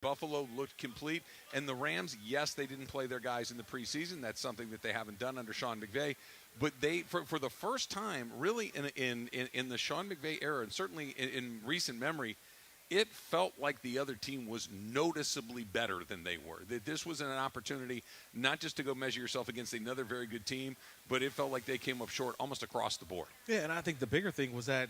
Buffalo looked complete, and the Rams, yes, they didn't play their guys in the preseason. That's something that they haven't done under Sean McVay. But they, for the first time, really in the Sean McVay era, and certainly in recent memory, it felt like the other team was noticeably better than they were. That this was an opportunity not just to go measure yourself against another very good team, but it felt like they came up short almost across the board. Yeah, and I think the bigger thing was that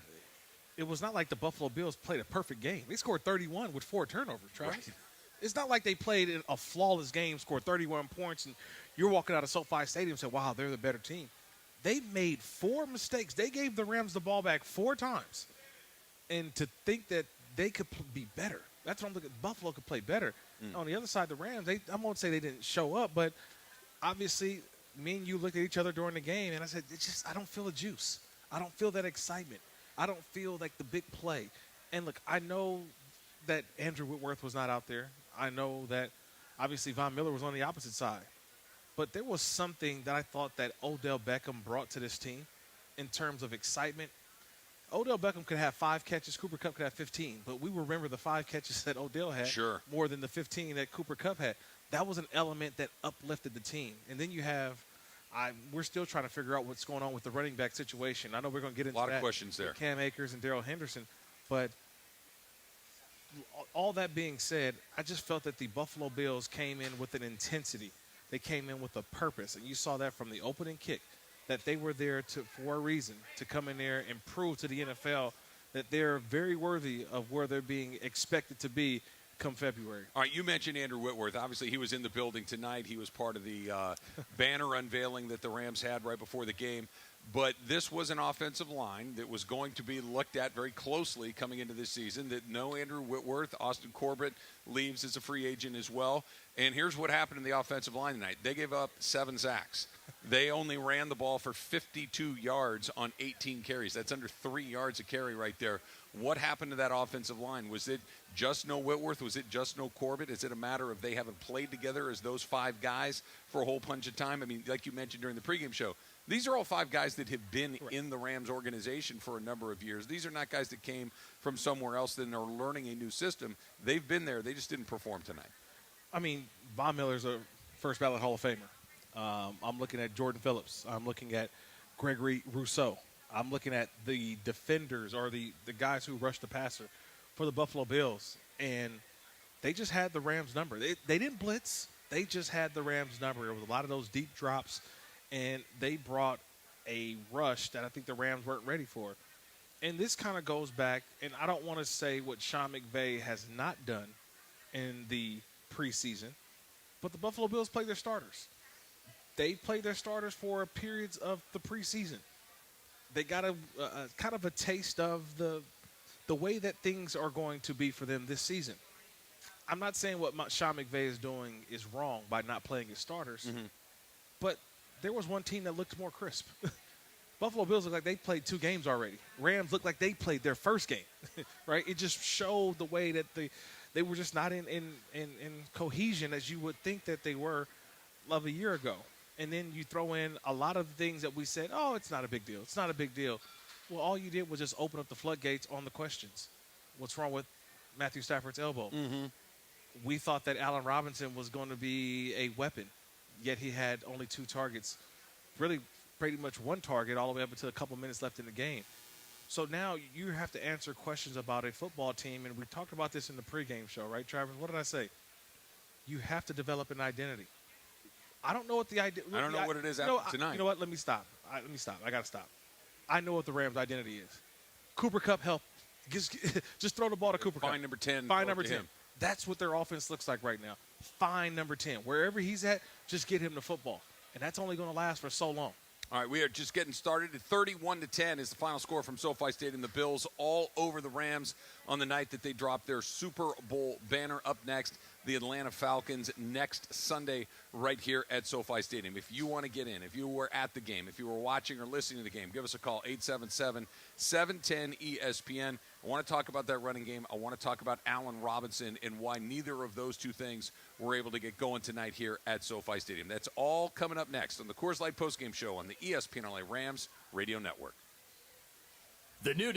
it was not like the Buffalo Bills played a perfect game. They scored 31 with 4 turnovers, Travis. Right. It's not like they played a flawless game, scored 31 points, and you're walking out of SoFi Stadium and say, wow, they're the better team. They made 4 mistakes. They gave the Rams the ball back 4 times. And to think that they could be better, that's what I'm looking at. Buffalo could play better. On the other side, the Rams, I won't say they didn't show up, but obviously me and you looked at each other during the game, and I said, I don't feel the juice. I don't feel that excitement. I don't feel like the big play. And, look, I know that Andrew Whitworth was not out there. I know that, obviously, Von Miller was on the opposite side. But there was something that I thought that Odell Beckham brought to this team in terms of excitement. Odell Beckham could have 5 catches. Cooper Kupp could have 15. But we remember the 5 catches that Odell had more than the 15 that Cooper Kupp had. That was an element that uplifted the team. And then you have we're still trying to figure out what's going on with the running back situation. I know we're going to get into a lot of questions there. Cam Akers and Darrell Henderson. But all that being said, I just felt that the Buffalo Bills came in with an intensity. They came in with a purpose. And you saw that from the opening kick, that they were there for a reason, to come in there and prove to the NFL that they're very worthy of where they're being expected to be come February. All right, you mentioned Andrew Whitworth. Obviously, he was in the building tonight. He was part of the banner unveiling that the Rams had right before the game. But this was an offensive line that was going to be looked at very closely coming into this season. That no Andrew Whitworth, Austin Corbett leaves as a free agent as well. And here's what happened in the offensive line tonight. They gave up 7 sacks. They only ran the ball for 52 yards on 18 carries. That's under 3 yards a carry right there. What happened to that offensive line? Was it just no Whitworth? Was it just no Corbett? Is it a matter of they haven't played together as those 5 guys for a whole bunch of time? I mean, like you mentioned during the pregame show, these are all 5 guys that have been in the Rams organization for a number of years. These are not guys that came from somewhere else and are learning a new system. They've been there. They just didn't perform tonight. I mean, Von Miller's a first ballot Hall of Famer. I'm looking at Jordan Phillips. I'm looking at Gregory Rousseau. I'm looking at the defenders or the guys who rushed the passer for the Buffalo Bills. And they just had the Rams' number. They didn't blitz. They just had the Rams' number. There was a lot of those deep drops, and they brought a rush that I think the Rams weren't ready for. And this kind of goes back, and I don't want to say what Sean McVay has not done in the preseason, but the Buffalo Bills played their starters. They played their starters for periods of the preseason. They got a kind of a taste of the way that things are going to be for them this season. I'm not saying what Sean McVay is doing is wrong by not playing his starters, but there was one team that looked more crisp. Buffalo Bills looked like they played 2 games already. Rams looked like they played their first game, right? It just showed the way that they were just not in cohesion as you would think that they were of a year ago. And then you throw in a lot of things that we said, oh, it's not a big deal. It's not a big deal. Well, all you did was just open up the floodgates on the questions. What's wrong with Matthew Stafford's elbow? We thought that Allen Robinson was going to be a weapon, yet he had only 2 targets. Really pretty much 1 target all the way up until a couple minutes left in the game. So now you have to answer questions about a football team, and we talked about this in the pregame show, right, Travis? What did I say? You have to develop an identity. I don't know what the idea. I don't know what it is after tonight. You know what? Let me stop. I got to stop. I know what the Rams' identity is. Cooper Kupp, help. Just throw the ball to Cooper Kupp. Find number 10. Find number 10. That's what their offense looks like right now. Find number 10. Wherever he's at, just get him the football. And that's only going to last for so long. All right, we are just getting started. 31-10 is the final score from SoFi Stadium. The Bills all over the Rams on the night that they dropped their Super Bowl banner. Up next, the Atlanta Falcons next Sunday right here at SoFi Stadium. If you want to get in, if you were at the game, if you were watching or listening to the game, give us a call, 877-710-ESPN. I want to talk about that running game. I want to talk about Allen Robinson and why neither of those 2 things were able to get going tonight here at SoFi Stadium. That's all coming up next on the Coors Light Postgame Show on the ESPN LA Rams Radio Network. The new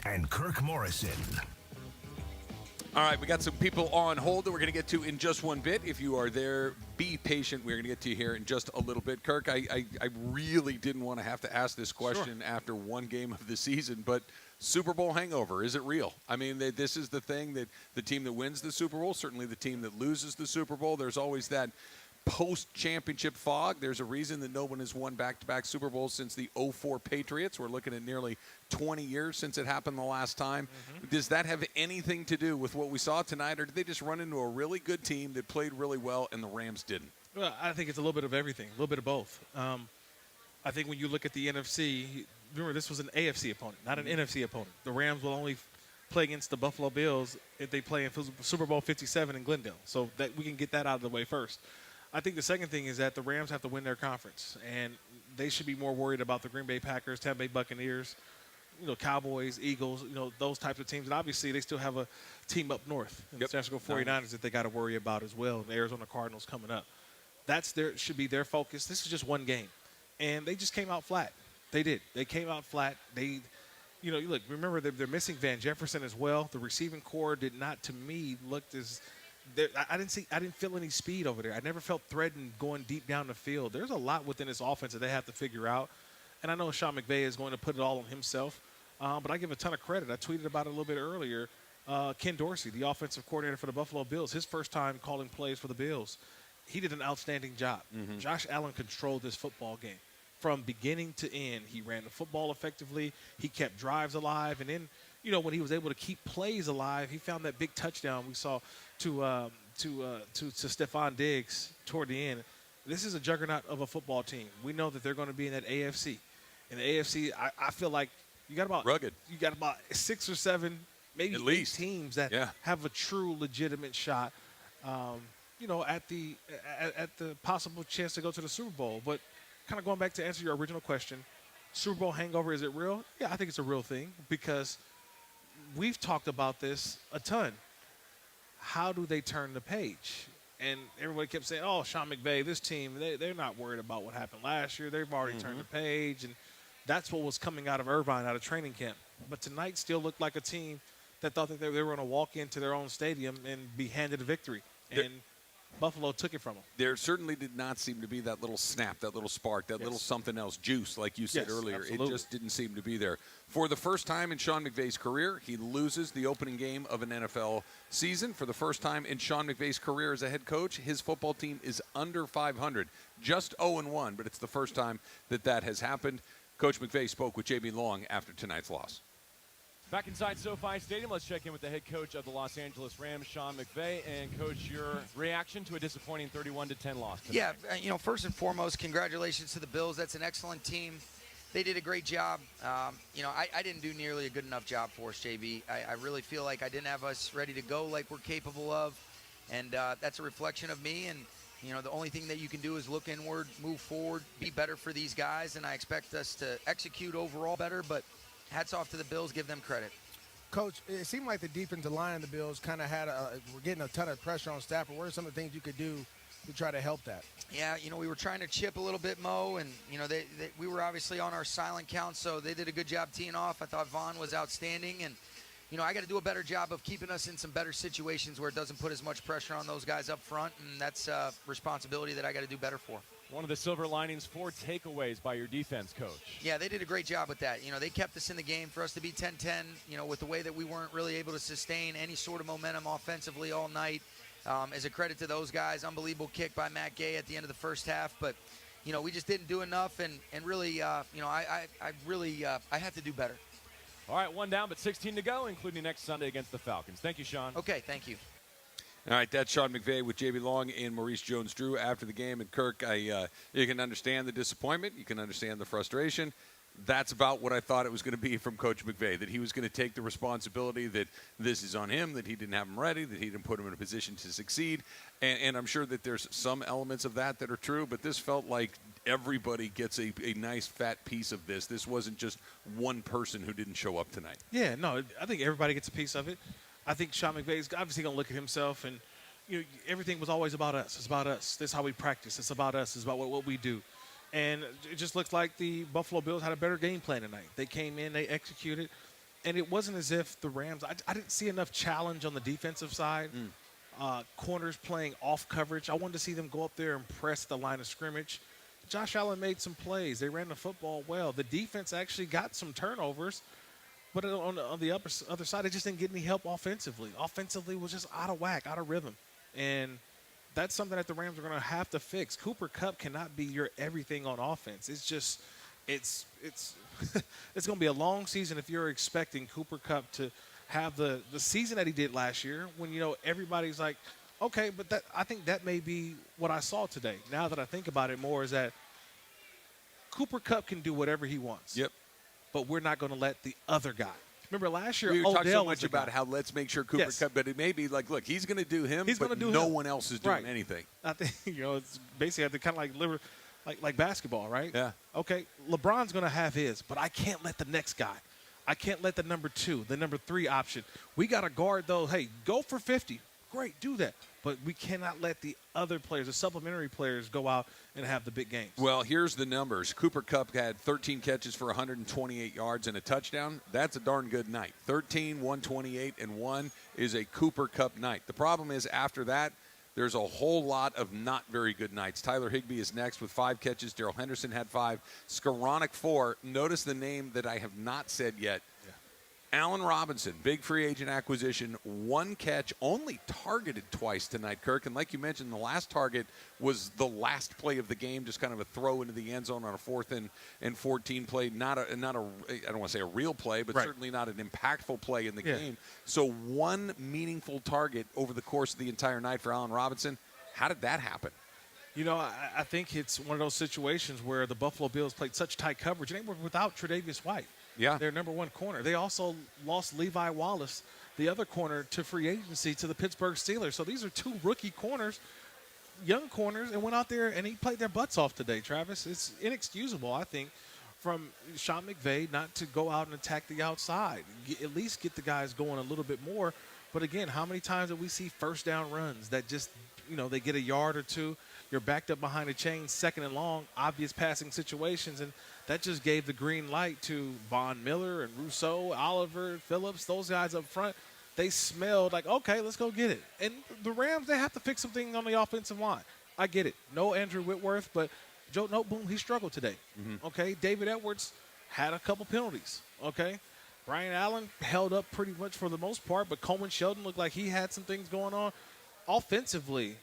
and Kirk Morrison. All right, we got some people on hold that we're going to get to in just one bit. If you are there, be patient. We're going to get to you here in just a little bit. Kirk, I really didn't want to have to ask this question after one game of the season, but Super Bowl hangover, is it real? I mean, this is the thing that the team that wins the Super Bowl, certainly the team that loses the Super Bowl, there's always that post-championship fog. There's a reason that no one has won back-to-back Super Bowls since the 2004 Patriots. We're looking at nearly 20 years since it happened the last time. Does that have anything to do with what we saw tonight, or did they just run into a really good team that played really well and the Rams didn't? Well, I think it's a little bit of everything, a little bit of both. I think when you look at the NFC, remember this was an AFC opponent, not an NFC opponent. The Rams will only play against the Buffalo Bills if they play in Super Bowl 57 in Glendale. So that we can get that out of the way first. I think the second thing is that the Rams have to win their conference, and they should be more worried about the Green Bay Packers, Tampa Bay Buccaneers, Cowboys, Eagles, those types of teams. And obviously they still have a team up north, the San Francisco 49ers that they got to worry about as well, and the Arizona Cardinals coming up. Should be their focus. This is just one game, and they just came out flat. They did. They came out flat. They, look, remember they're missing Van Jefferson as well. The receiving core did not, to me, look as I didn't feel any speed over there. I never felt threatened going deep down the field. There's a lot within this offense that they have to figure out. And I know Sean McVay is going to put it all on himself, but I give a ton of credit. I tweeted about it a little bit earlier. Ken Dorsey, the offensive coordinator for the Buffalo Bills, his first time calling plays for the Bills, he did an outstanding job. Josh Allen controlled this football game from beginning to end. He ran the football effectively. He kept drives alive. And then, when he was able to keep plays alive, he found that big touchdown we saw to Stephon Diggs toward the end. This is a juggernaut of a football team. We know that they're going to be in that AFC. In the AFC, I feel like you got about rugged. You got about 6 or 7, maybe at 8 least teams that have a true legitimate shot. At the possible chance to go to the Super Bowl. But kind of going back to answer your original question, Super Bowl hangover, is it real? Yeah, I think it's a real thing because we've talked about this a ton. How do they turn the page? And everybody kept saying, oh, Sean McVay, this team, they're not worried about what happened last year. They've already turned the page. And that's what was coming out of Irvine, out of training camp. But tonight still looked like a team that thought that they were going to walk into their own stadium and be handed a victory. And Buffalo took it from them. There certainly did not seem to be that little snap, that little spark, that little something else, juice, like you said earlier. Absolutely. It just didn't seem to be there. For the first time in Sean McVay's career, he loses the opening game of an NFL season. For the first time in Sean McVay's career as a head coach, his football team is under 500, just 0-1, but it's the first time that has happened. Coach McVay spoke with J.B. Long after tonight's loss. Back inside SoFi Stadium, let's check in with the head coach of the Los Angeles Rams, Sean McVay. And, Coach, your reaction to a disappointing 31-10 loss tonight? Yeah, first and foremost, congratulations to the Bills. That's an excellent team. They did a great job. I didn't do nearly a good enough job for us, JB. I really feel like I didn't have us ready to go like we're capable of. And that's a reflection of me. And, the only thing that you can do is look inward, move forward, be better for these guys. And I expect us to execute overall better, but hats off to the Bills. Give them credit. Coach, it seemed like the defensive line of the Bills kind of we're getting a ton of pressure on Stafford. What are some of the things you could do to try to help that? Yeah, we were trying to chip a little bit, Mo, and, we were obviously on our silent count, so they did a good job teeing off. I thought Vaughn was outstanding, and, I got to do a better job of keeping us in some better situations where it doesn't put as much pressure on those guys up front, and that's a responsibility that I got to do better for. One of the silver linings, 4 takeaways by your defense, Coach. Yeah, they did a great job with that. They kept us in the game. For us to be 10-10, with the way that we weren't really able to sustain any sort of momentum offensively all night, is a credit to those guys. Unbelievable kick by Matt Gay at the end of the first half. But, we just didn't do enough, and really, I have to do better. All right, 1 down, but 16 to go, including next Sunday against the Falcons. Thank you, Sean. Okay, thank you. All right, that's Sean McVay with J.B. Long and Maurice Jones-Drew after the game. And, Kirk, you can understand the disappointment. You can understand the frustration. That's about what I thought it was going to be from Coach McVay, that he was going to take the responsibility that this is on him, that he didn't have him ready, that he didn't put him in a position to succeed. And I'm sure that there's some elements of that are true, but this felt like everybody gets a nice fat piece of this. This wasn't just one person who didn't show up tonight. Yeah, no, I think everybody gets a piece of it. I think Sean McVay is obviously going to look at himself, and everything was always about us. It's about us. This is how we practice. It's about us. It's about what we do. And it just looks like the Buffalo Bills had a better game plan tonight. They came in, they executed. And it wasn't as if the Rams, I didn't see enough challenge on the defensive side. Corners playing off coverage. I wanted to see them go up there and press the line of scrimmage. Josh Allen made some plays. They ran the football well. The defense actually got some turnovers, but on the other side, it just didn't get any help offensively. Offensively was just out of whack, out of rhythm. And that's something that the Rams are going to have to fix. Cooper Kupp cannot be your everything on offense. It's just it's it's going to be a long season if you're expecting Cooper Kupp to have the season that he did last year when, everybody's like, okay, but I think that may be what I saw today. Now that I think about it more, is that Cooper Kupp can do whatever he wants. Yep. But we're not going to let the other guy. Remember last year, we Odell talked so was much the about guy. how let's make sure Cooper Kupp, but it may be like, look, he's going to do him, He's but gonna do no him. one else is doing Right. anything. I think it's basically kind of like basketball, right? Yeah. Okay, LeBron's going to have his, but I can't let the next guy. I can't let the number 2, the number 3 option. We got to guard those. Hey, go for 50. Great, do that. But we cannot let the other players, the supplementary players, go out and have the big games. Well, here's the numbers. Cooper Kupp had 13 catches for 128 yards and a touchdown. That's a darn good night. 13, 128, and 1 is a Cooper Kupp night. The problem is after that, there's a whole lot of not very good nights. Tyler Higbee is next with 5 catches. Darrell Henderson had 5. Skoranek 4. Notice the name that I have not said yet. Allen Robinson, big free agent acquisition, 1 catch, only targeted twice tonight, Kirk. And like you mentioned, the last target was the last play of the game, just kind of a throw into the end zone on a 4th and 14 play. Not a I don't want to say a real play, but certainly not an impactful play in the game. So 1 meaningful target over the course of the entire night for Allen Robinson. How did that happen? I think it's one of those situations where the Buffalo Bills played such tight coverage, and they were without Tre'Davious White. Yeah. Their number 1 corner. They also lost Levi Wallace, the other corner, to free agency to the Pittsburgh Steelers. So these are 2 rookie corners, young corners, and went out there and he played their butts off today, Travis. It's inexcusable, I think, from Sean McVay not to go out and attack the outside. At least get the guys going a little bit more. But again, how many times do we see first down runs that just, they get a yard or 2, you're backed up behind a chain, 2nd and long, obvious passing situations, and that just gave the green light to Von Miller and Rousseau, Oliver, Phillips, those guys up front. They smelled like, okay, let's go get it. And the Rams, they have to fix something on the offensive line. I get it. No Andrew Whitworth, but Joe Noteboom, he struggled today. Okay, David Edwards had a couple penalties. Okay, Brian Allen held up pretty much for the most part, but Coleman Shelton looked like he had some things going on. Offensively,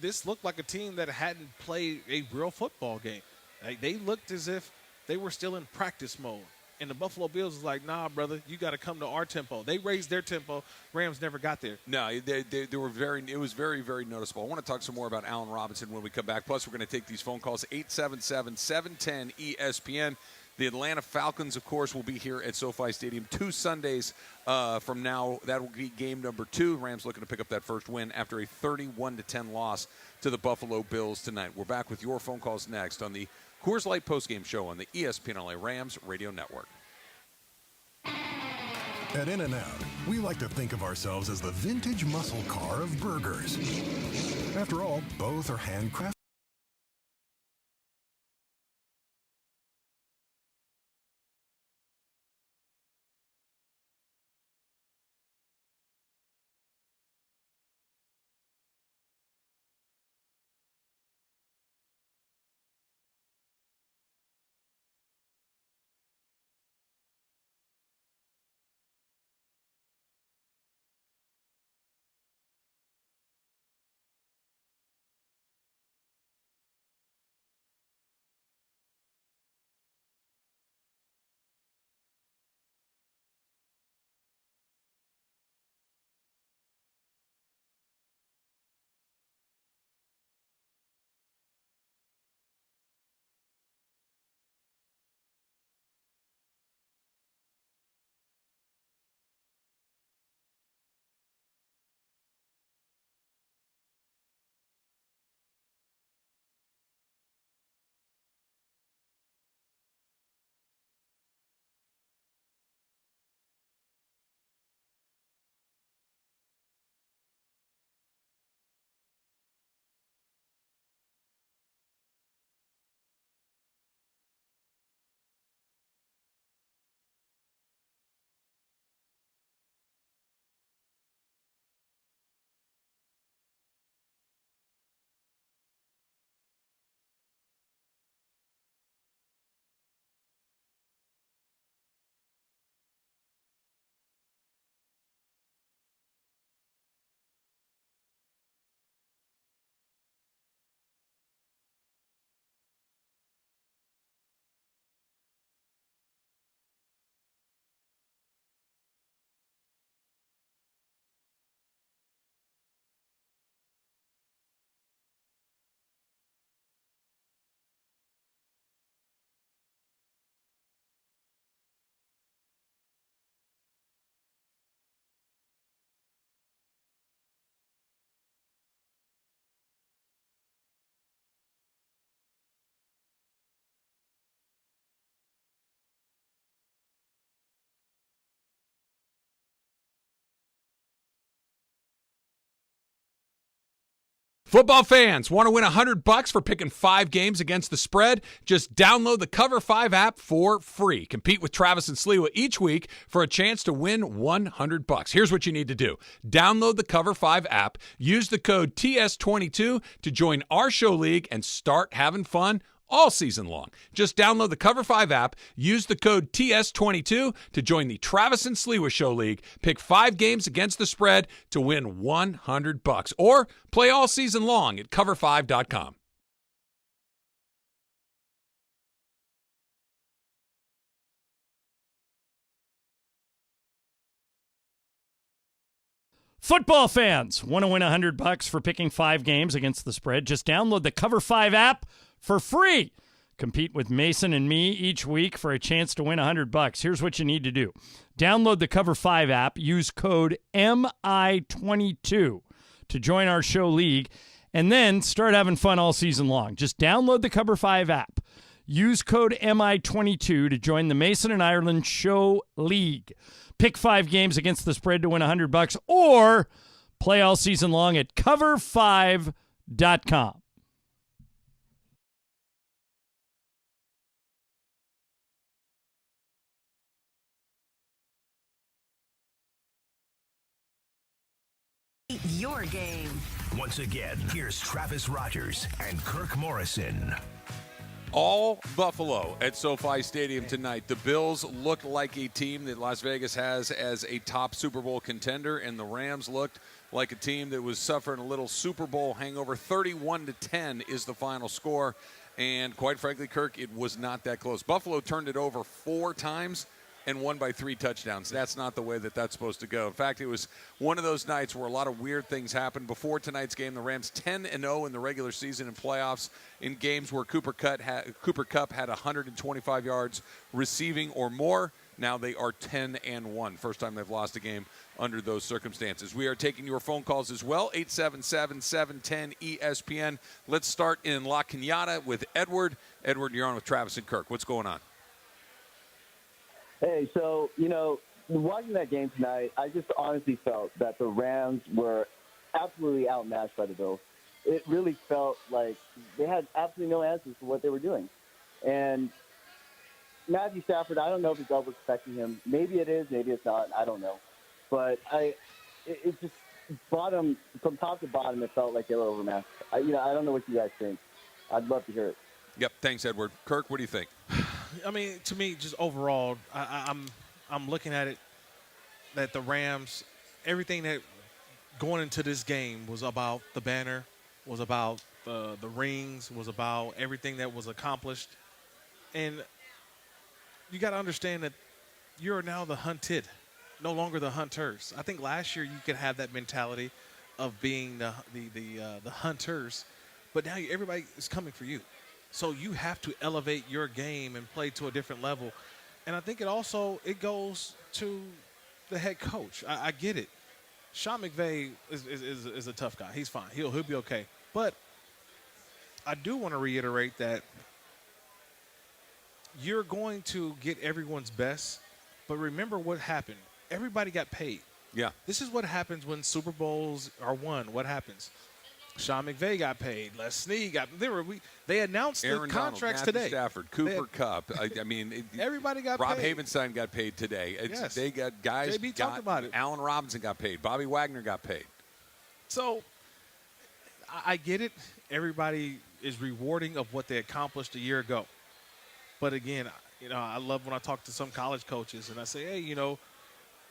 this looked like a team that hadn't played a real football game. Like, they looked as if they were still in practice mode. And the Buffalo Bills was like, nah, brother, you got to come to our tempo. They raised their tempo. Rams never got there. No, they were it was very, very noticeable. I want to talk some more about Allen Robinson when we come back. Plus, we're going to take these phone calls, 877-710-ESPN. The Atlanta Falcons, of course, will be here at SoFi Stadium 2 Sundays from now. That will be game number 2. Rams looking to pick up that first win after a 31-10 loss to the Buffalo Bills tonight. We're back with your phone calls next on the Coors Light postgame show on the ESPN LA Rams radio network. At In-N-Out, we like to think of ourselves as the vintage muscle car of burgers. After all, both are handcrafted. Football fans, want to win $100 for picking 5 games against the spread? Just download the Cover 5 app for free. Compete with Travis and Sliwa each week for a chance to win $100. Here's what you need to do. Download the Cover 5 app, use the code TS22 to join our show league and start having fun all season long. Just download the Cover 5 app, use the code TS22 to join the Travis and Sliwa Show League, pick 5 games against the spread to win $100, or play all season long at cover5.com. Football fans, want to win $100 for picking 5 games against the spread? Just download the Cover 5 app for free. Compete with Mason and me each week for a chance to win $100. Here's what you need to do. Download the Cover 5 app, use code MI22 to join our show league, and then start having fun all season long. Just download the Cover 5 app. Use code MI22 to join the Mason and Ireland Show League. Pick 5 games against the spread to win $100, or play all season long at cover5.com. Your game. Once again, here's Travis Rodgers and Kirk Morrison. All Buffalo at SoFi Stadium tonight. The Bills look like a team that Las Vegas has as a top Super Bowl contender, and the Rams looked like a team that was suffering a little Super Bowl hangover. 31-10 is the final score, and quite frankly, Kirk, it was not that close. Buffalo turned it over 4 times and won by 3 touchdowns. That's not the way that that's supposed to go. In fact, it was one of those nights where a lot of weird things happened. Before tonight's game, the Rams 10-0 in the regular season and playoffs in games where Cooper Kupp had 125 yards receiving or more. Now they are 10-1. First time they've lost a game under those circumstances. We are taking your phone calls as well, 877-710-ESPN. Let's start in La Cañada with Edward. Edward, you're on with Travis and Kirk. What's going on? Hey, so, watching that game tonight, I just honestly felt that the Rams were absolutely outmatched by the Bills. It really felt like they had absolutely no answers for what they were doing. And Matthew Stafford, I don't know if it's over-expecting him. Maybe it is, maybe it's not. I don't know. But it just from top to bottom, it felt like they were overmatched. I don't know what you guys think. I'd love to hear it. Yep, thanks, Edward. Kirk, what do you think? I mean, to me, just overall, I'm looking at it that the Rams, everything that going into this game was about the banner, was about the rings, was about everything that was accomplished. And you got to understand that you're now the hunted, no longer the hunters. I think last year you could have that mentality of being the hunters, but now everybody is coming for you. So you have to elevate your game and play to a different level. And I think it goes to the head coach. I get it. Sean McVay is a tough guy. He's fine. He'll be okay. But I do want to reiterate that you're going to get everyone's best, but remember what happened. Everybody got paid. Yeah. This is what happens when Super Bowls are won. What happens? Sean McVay got paid. Les Snead got. They announced Aaron the contracts Donald, Matthew today. Stafford, Cooper Kupp. I mean, everybody got Rob paid. Havenstein got paid today. Yes. They got guys. JB talked about it. Allen Robinson got paid. Bobby Wagner got paid. So I get it. Everybody is rewarding of what they accomplished a year ago. But again, I love when I talk to some college coaches and I say, hey,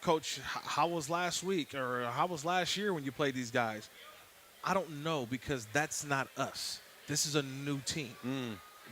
Coach, how was last week or how was last year when you played these guys? I don't know because that's not us. This is a new team.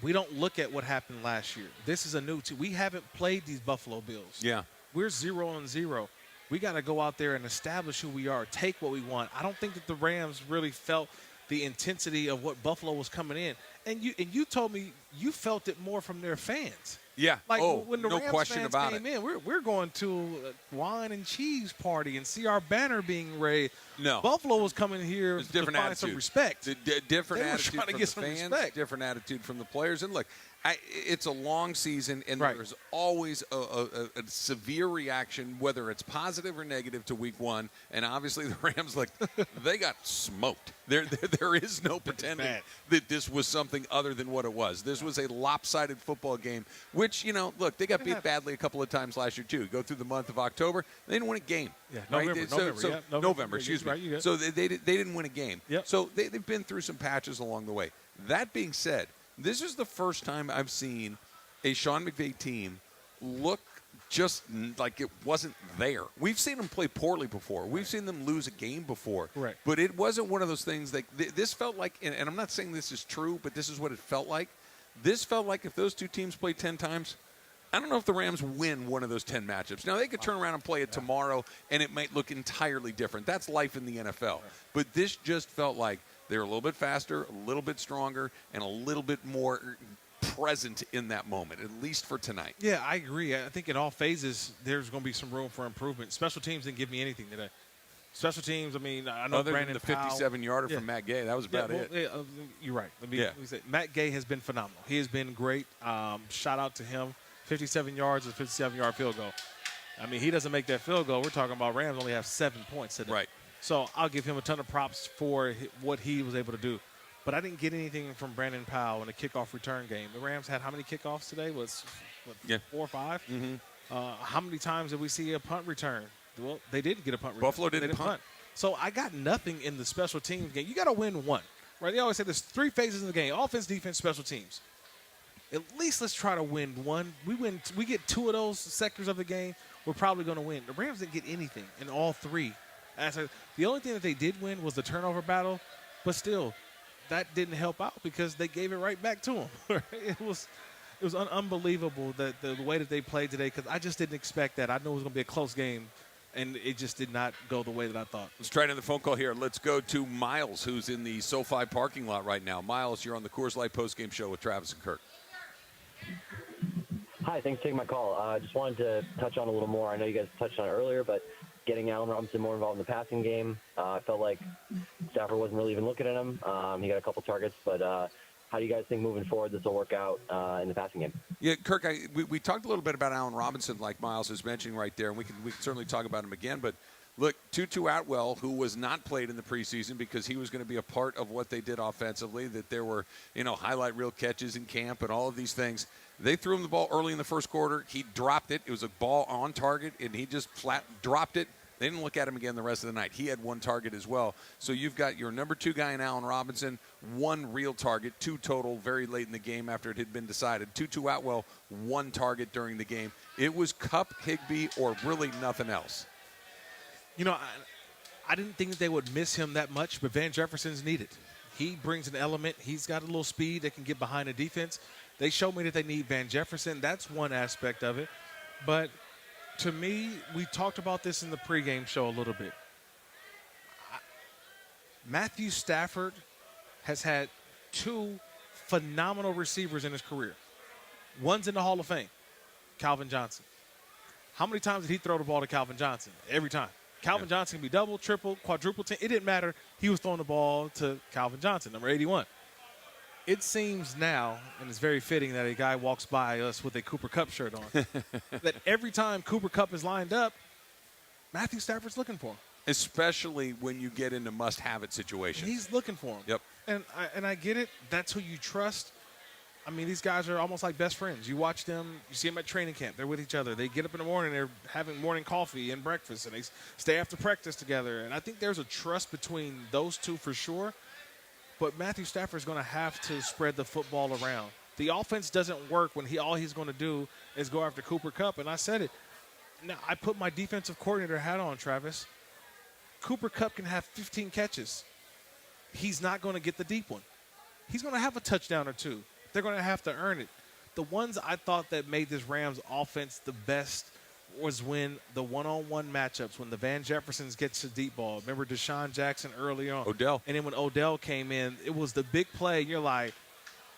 We don't look at what happened last year. This is a new team. We haven't played these Buffalo Bills. Yeah. We're 0-0. We got to go out there and establish who we are, take what we want. I don't think that the Rams really felt the intensity of what Buffalo was coming in. And you told me you felt it more from their fans. Yeah. Like when the no Rams question fans about came it. in, we're going to a wine and cheese party and see our banner being raised. No. Buffalo was coming here to different find attitude. some respect. Different They were attitude trying to from get the some fans, respect. different attitude from the players. And look, it's a long season, and there's always a severe reaction, whether it's positive or negative, to week one. And obviously the Rams, they got smoked. There is no pretending that this was something other than what it was. This was a lopsided football game, which, look, they got beat badly a couple of times last year, too. Go through the month of October, they didn't win a game. Yeah, right? November, excuse me. Right, so they didn't win a game. Yep. So they've been through some patches along the way. That being said, this is the first time I've seen a Sean McVay team look just like it wasn't there. We've seen them play poorly before. We've seen them lose a game before. Correct. But it wasn't one of those things that this felt like, and I'm not saying this is true, but this is what it felt like. This felt like if those two teams played 10 times, I don't know if the Rams win one of those 10 matchups. Now, they could turn around and play it tomorrow, and it might look entirely different. That's life in the NFL. But this just felt like they were a little bit faster, a little bit stronger, and a little bit more present in that moment, at least for tonight. Yeah, I agree. I think in all phases, there's going to be some room for improvement. Special teams didn't give me anything today. Special teams, I mean, I know Other Brandon than the 57-yarder Powell, from Matt Gay, that was about it. You're right. Matt Gay has been phenomenal. He has been great. Shout out to him. 57 yards is a 57-yard field goal. I mean, he doesn't make that field goal. We're talking about Rams only have 7 points today. Right. So I'll give him a ton of props for what he was able to do. But I didn't get anything from Brandon Powell in the kickoff return game. The Rams had how many kickoffs today? 4 or 5? Mm-hmm. How many times did we see a punt return? Well, they did get a punt return. Buffalo didn't punt. So I got nothing in the special teams game. You got to win one, right? They always say there's 3 phases of the game: offense, defense, special teams. At least let's try to win one. We get 2 of those sectors of the game, we're probably going to win. The Rams didn't get anything in all 3. The only thing that they did win was the turnover battle, but still, that didn't help out because they gave it right back to them. It was unbelievable that the way that they played today, because I just didn't expect that. I knew it was going to be a close game, and it just did not go the way that I thought. Let's try another phone call here. Let's go to Miles, who's in the SoFi parking lot right now. Miles, you're on the Coors Light postgame show with Travis and Kirk. Hi, thanks for taking my call. I just wanted to touch on a little more. I know you guys touched on it earlier, but getting Allen Robinson more involved in the passing game. I felt like Stafford wasn't really even looking at him. He got a couple targets, but how do you guys think moving forward this will work out in the passing game? Yeah, Kirk, we talked a little bit about Allen Robinson, like Miles is mentioning right there, and we can certainly talk about him again. But look, Tutu Atwell, who was not played in the preseason because he was going to be a part of what they did offensively, that there were highlight reel catches in camp and all of these things. They threw him the ball early in the first quarter. He dropped it. It was a ball on target, and he just flat dropped it. They didn't look at him again the rest of the night. He had 1 target as well. So you've got your number 2 guy in Allen Robinson, 1 real target, 2 total very late in the game after it had been decided. Tutu Atwell, 1 target during the game. It was Kupp, Higbee, or really nothing else. I didn't think that they would miss him that much, but Van Jefferson's needed. He brings an element. He's got a little speed that can get behind the defense. They showed me that they need Van Jefferson. That's one aspect of it. But to me, we talked about this in the pregame show a little bit. Matthew Stafford has had 2 phenomenal receivers in his career. One's in the Hall of Fame, Calvin Johnson. How many times did he throw the ball to Calvin Johnson? Every time. Calvin Johnson can be double, triple, quadruple, 10. It didn't matter. He was throwing the ball to Calvin Johnson, number 81. It seems now, and it's very fitting that a guy walks by us with a Cooper Kupp shirt on, that every time Cooper Kupp is lined up, Matthew Stafford's looking for him. Especially when you get into must-have-it situations. He's looking for him. Yep. And I get it. That's who you trust. I mean, these guys are almost like best friends. You watch them. You see them at training camp. They're with each other. They get up in the morning. They're having morning coffee and breakfast, and they stay after practice together. And I think there's a trust between those two for sure. But Matthew Stafford's going to have to spread the football around. The offense doesn't work when all he's going to do is go after Cooper Kupp. And I said it. Now, I put my defensive coordinator hat on, Travis. Cooper Kupp can have 15 catches. He's not going to get the deep one. He's going to have a touchdown or 2. They're going to have to earn it. The ones I thought that made this Rams offense the best was when the one-on-one matchups, when the Van Jeffersons gets the deep ball. Remember Deshaun Jackson early on? Odell. And then when Odell came in, it was the big play. And you're like,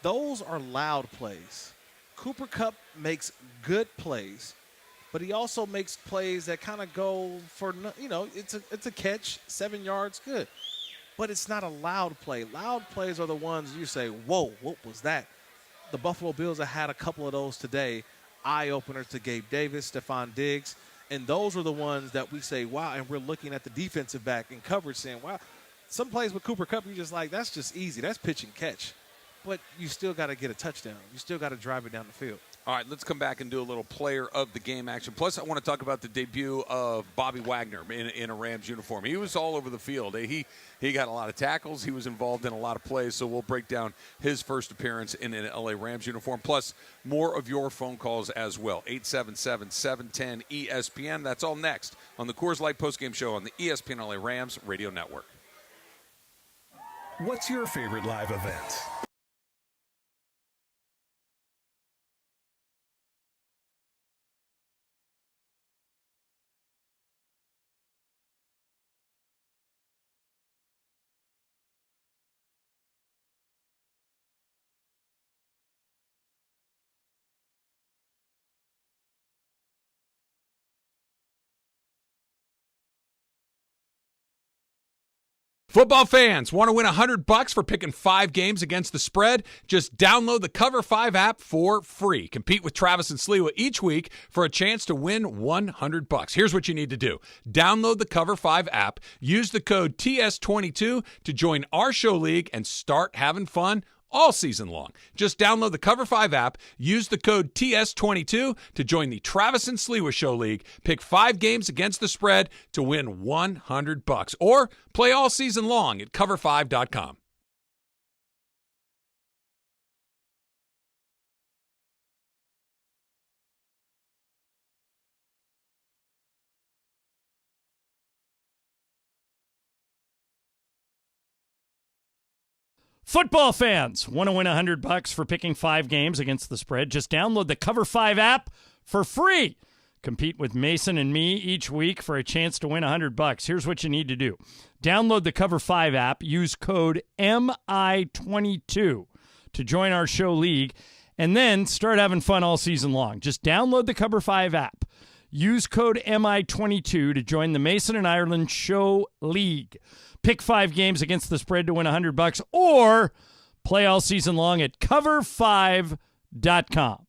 those are loud plays. Cooper Kupp makes good plays, but he also makes plays that kind of go for, it's a catch, 7 yards, good. But it's not a loud play. Loud plays are the ones you say, whoa, what was that? the Buffalo Bills have had a couple of those today, eye-openers to Gabe Davis, Stephon Diggs, and those are the ones that we say, wow, and we're looking at the defensive back in coverage saying, wow, some plays with Cooper Kupp, you're just like, that's just easy. That's pitch and catch. But you still got to get a touchdown. You still got to drive it down the field. All right, let's come back and do a little player of the game action. Plus, I want to talk about the debut of Bobby Wagner in a Rams uniform. He was all over the field. He got a lot of tackles. He was involved in a lot of plays, so we'll break down his first appearance in an LA Rams uniform. Plus, more of your phone calls as well. 877-710-ESPN. That's all next on the Coors Light postgame show on the ESPN LA Rams radio network. What's your favorite live event? Football fans, want to win $100 for picking 5 games against the spread? Just download the Cover 5 app for free. Compete with Travis and Sliwa each week for a chance to win $100. Here's what you need to do. Download the Cover 5 app, use the code TS22 to join our show league and start having fun all season long. Just download the Cover 5 app, use the code TS22 to join the Travis and Sliwa Show League, pick 5 games against the spread to win $100, or play all season long at cover5.com. Football fans, want to win $100 for picking 5 games against the spread? Just download the Cover 5 app for free. Compete with Mason and me each week for a chance to win $100. Here's what you need to do. Download the Cover 5 app, use code MI22 to join our show league, and then start having fun all season long. Just download the Cover 5 app. Use code MI22 to join the Mason and Ireland Show League. Pick 5 games against the spread to win $100, or play all season long at cover5.com.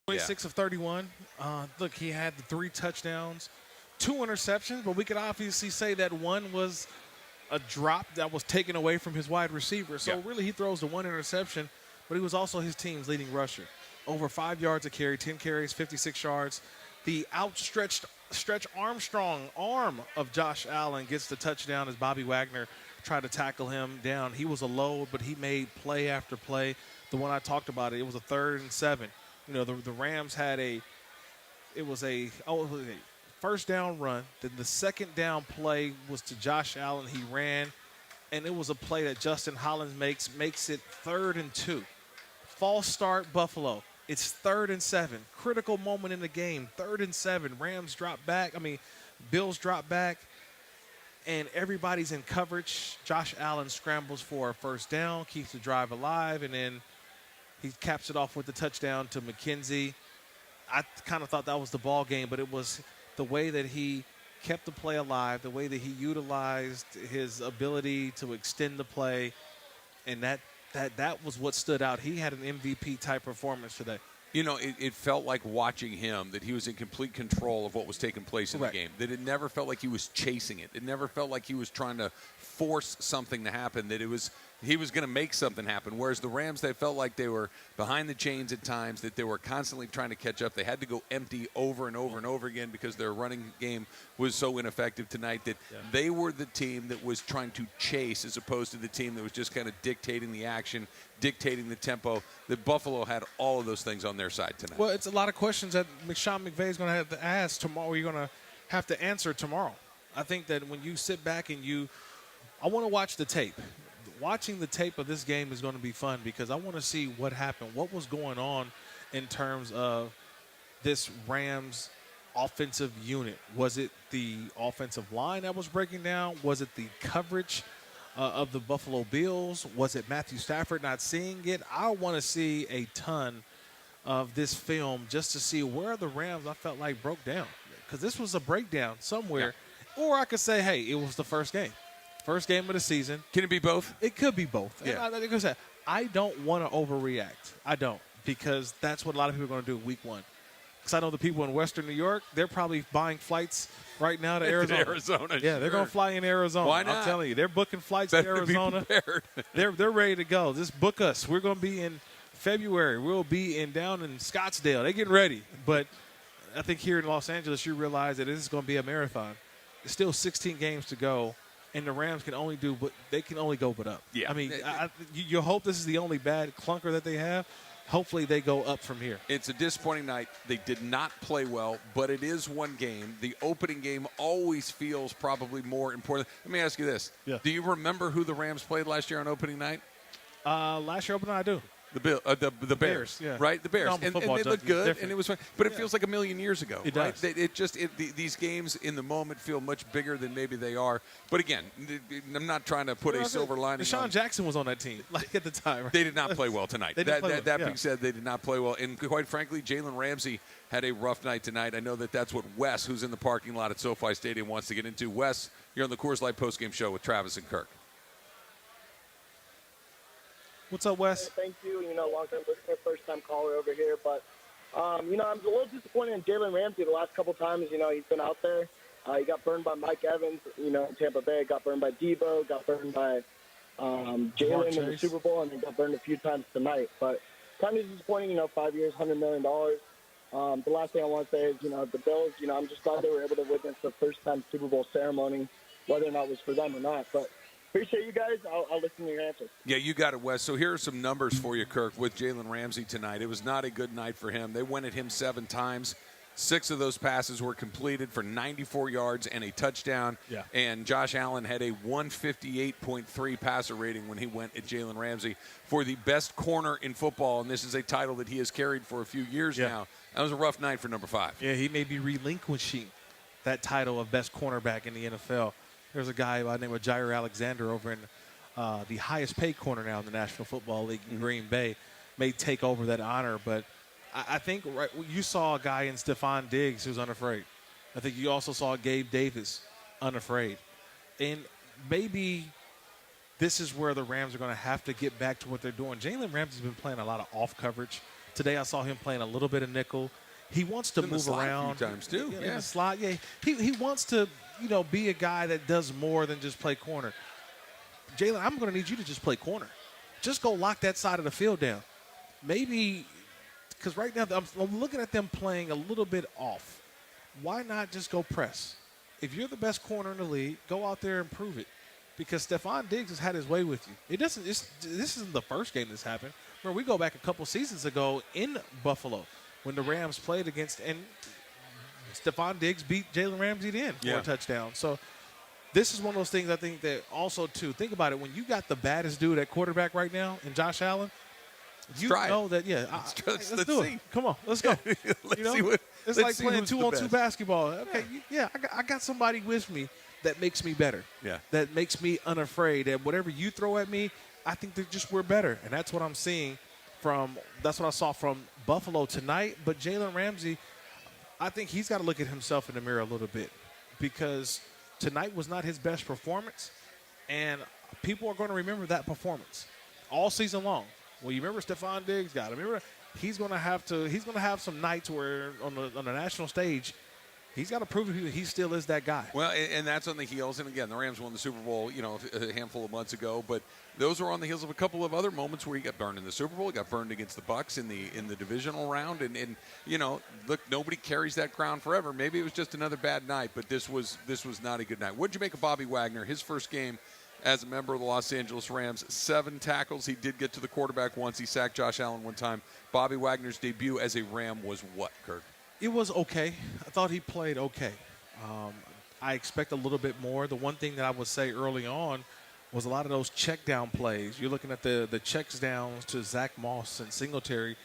Yeah. 26 of 31. Look, he had the 3 touchdowns, 2 interceptions, but we could obviously say that one was a drop that was taken away from his wide receiver. So really he throws the 1 interception, but he was also his team's leading rusher. Over 5 yards a carry, 10 carries, 56 yards. The outstretched Armstrong arm of Josh Allen gets the touchdown as Bobby Wagner tried to tackle him down. He was a load, but he made play after play. The one I talked about, it was a 3rd and 7. You know, the Rams had it was a first down run. Then the second down play was to Josh Allen. He ran, and it was a play that Justin Hollins makes it 3rd and 2. False start, Buffalo. It's 3rd and 7. Critical moment in the game, 3rd and 7. Rams drop back. Bills drop back, and everybody's in coverage. Josh Allen scrambles for a first down, keeps the drive alive, and then he caps it off with the touchdown to McKenzie. I kind of thought that was the ball game, but it was the way that he kept the play alive, the way that he utilized his ability to extend the play, and that that was what stood out. He had an MVP type performance today. You know, it felt like watching him that he was in complete control of what was taking place in the game. That it never felt like he was chasing it. It never felt like he was trying to force something to happen. That he was going to make something happen. Whereas the Rams, they felt like they were behind the chains at times, that they were constantly trying to catch up. They had to go empty over and over and over again because their running game was so ineffective tonight that they were the team that was trying to chase as opposed to the team that was just kind of dictating the action, dictating the tempo. That Buffalo had all of those things on their side tonight. Well, it's a lot of questions that Sean McVay is going to have to ask tomorrow. You're going to have to answer tomorrow. I think that when you sit back and I want to watch the tape. Watching the tape of this game is going to be fun because I want to see what happened, what was going on in terms of this Rams offensive unit. Was it the offensive line that was breaking down? Was it the coverage of the Buffalo Bills? Was it Matthew Stafford not seeing it? I want to see a ton of this film just to see where the Rams, I felt like, broke down. Because this was a breakdown somewhere. Yeah. Or I could say, hey, it was the first game. First game of the season. Can it be both? It could be both. Yeah. I don't want to overreact. I don't, because that's what a lot of people are going to do week one. Because I know the people in Western New York, they're probably buying flights right now to Arizona. Yeah, they're going to fly in Arizona. Why not? I'm telling you, they're booking flights to Arizona. Be prepared. they're ready to go. Just book us. We're going to be in February. We'll be down in Scottsdale. They're getting ready. But I think here in Los Angeles, you realize that this is going to be a marathon. There's still 16 games to go. And the Rams can only go but up. Yeah. I mean, you hope this is the only bad clunker that they have. Hopefully they go up from here. It's a disappointing night. They did not play well, but it is one game. The opening game always feels probably more important. Let me ask you this. Yeah. Do you remember who the Rams played last year on opening night? Last year opening night, I do. The Bears, yeah. Right? The Bears. And they looked good, and it was fun. But it feels like a million years ago. It right? does. These games in the moment feel much bigger than maybe they are. But again, I'm not trying to put a silver lining Deshaun on. Jackson was on that team, at the time. Right? They did not play well tonight. That being yeah. said, they did not play well. And quite frankly, Jalen Ramsey had a rough night tonight. I know that's what Wes, who's in the parking lot at SoFi Stadium, wants to get into. Wes, you're on the Coors Light postgame show with Travis and Kirk. What's up, Wes? Thank you. Long-time listener, first-time caller over here. But, I'm a little disappointed in Jalen Ramsey the last couple times. He's been out there. He got burned by Mike Evans, in Tampa Bay. Got burned by Debo. Got burned by Jalen in the Super Bowl. And then got burned a few times tonight. But kind of disappointing, 5 years, $100 million. The last thing I want to say is, the Bills, I'm just glad they were able to witness the first-time Super Bowl ceremony, whether or not it was for them or not. But appreciate you guys. I'll listen to your answers. Yeah, you got it, Wes. So here are some numbers for you, Kirk, with Jalen Ramsey tonight. It was not a good night for him. They went at him 7 times. 6 of those passes were completed for 94 yards and a touchdown. Yeah. And Josh Allen had a 158.3 passer rating when he went at Jalen Ramsey for the best corner in football, and this is a title that he has carried for a few years now. That was a rough night for number 5. Yeah, he may be relinquishing that title of best cornerback in the NFL. There's a guy by the name of Jair Alexander over in the highest paid corner now in the National Football League in Green Bay, may take over that honor. But I think you saw a guy in Stephon Diggs who's unafraid. I think you also saw Gabe Davis unafraid. And maybe this is where the Rams are going to have to get back to what they're doing. Jalen Ramsey's been playing a lot of off coverage. Today I saw him playing a little bit of nickel. He wants to move around. A few times too. In the slot. Yeah, he wants to be a guy that does more than just play corner. Jalen, I'm going to need you to just play corner. Just go lock that side of the field down. Maybe, because right now I'm looking at them playing a little bit off. Why not just go press? If you're the best corner in the league, go out there and prove it. Because Stephon Diggs has had his way with you. This isn't the first game this happened. Remember, we go back a couple seasons ago in Buffalo when the Rams played against, and Stephon Diggs beat Jalen Ramsey for a touchdown. So this is one of those things I think that also, too, think about it. When you got the baddest dude at quarterback right now in Josh Allen, you know that, let's do it. Come on, let's go. It's like playing 2-on-2 basketball. Okay, I got somebody with me that makes me better. Yeah. That makes me unafraid. And whatever you throw at me, I think that we're better. And that's what I'm seeing that's what I saw from Buffalo tonight. But Jalen Ramsey, I think he's got to look at himself in the mirror a little bit because tonight was not his best performance, and people are going to remember that performance. all season long. Well, you remember Stephon Diggs got him. Remember, he's going to have some nights where on the national stage, he's got to prove he still is that guy. Well, and that's on the heels. And again, the Rams won the Super Bowl, a handful of months ago. But those are on the heels of a couple of other moments where he got burned in the Super Bowl. He got burned against the Bucs in the divisional round. And look, nobody carries that crown forever. Maybe it was just another bad night, but this was not a good night. What'd you make of Bobby Wagner? His first game as a member of the Los Angeles Rams, 7 tackles. He did get to the quarterback once. He sacked Josh Allen one time. Bobby Wagner's debut as a Ram was what, Kirk? It was okay. I thought he played okay. I expect a little bit more. The one thing that I would say early on was a lot of those check down plays. You're looking at the checks downs to Zach Moss and Singletary.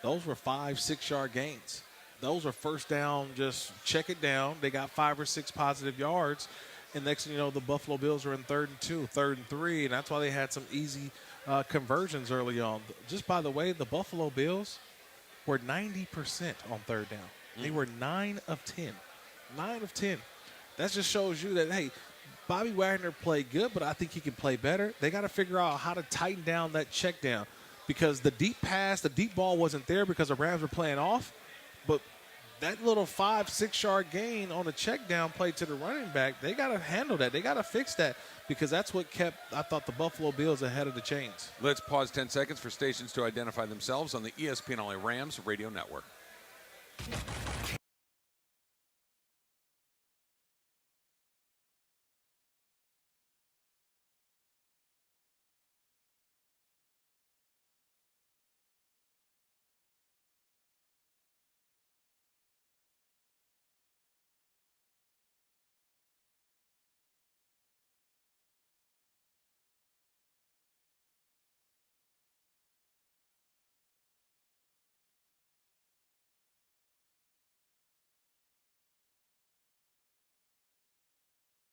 Those were 5-6 yard gains. Those were first down, just check it down. They got 5 or 6 positive yards. And next thing you know, the Buffalo Bills are in 3rd and 2, 3rd and 3, and that's why they had some easy conversions early on. Just by the way, the Buffalo Bills were 90% on 3rd down. They were 9 of 10. 9 of 10. That just shows you that, hey, Bobby Wagner played good, but I think he can play better. They got to figure out how to tighten down that check down because the deep pass, the deep ball wasn't there because the Rams were playing off, but that little 5-6 yard gain on the check down play to the running back, they got to handle that. They got to fix that because that's what kept, I thought, the Buffalo Bills ahead of the chains. Let's pause 10 seconds for stations to identify themselves on the ESPN LA Rams radio network.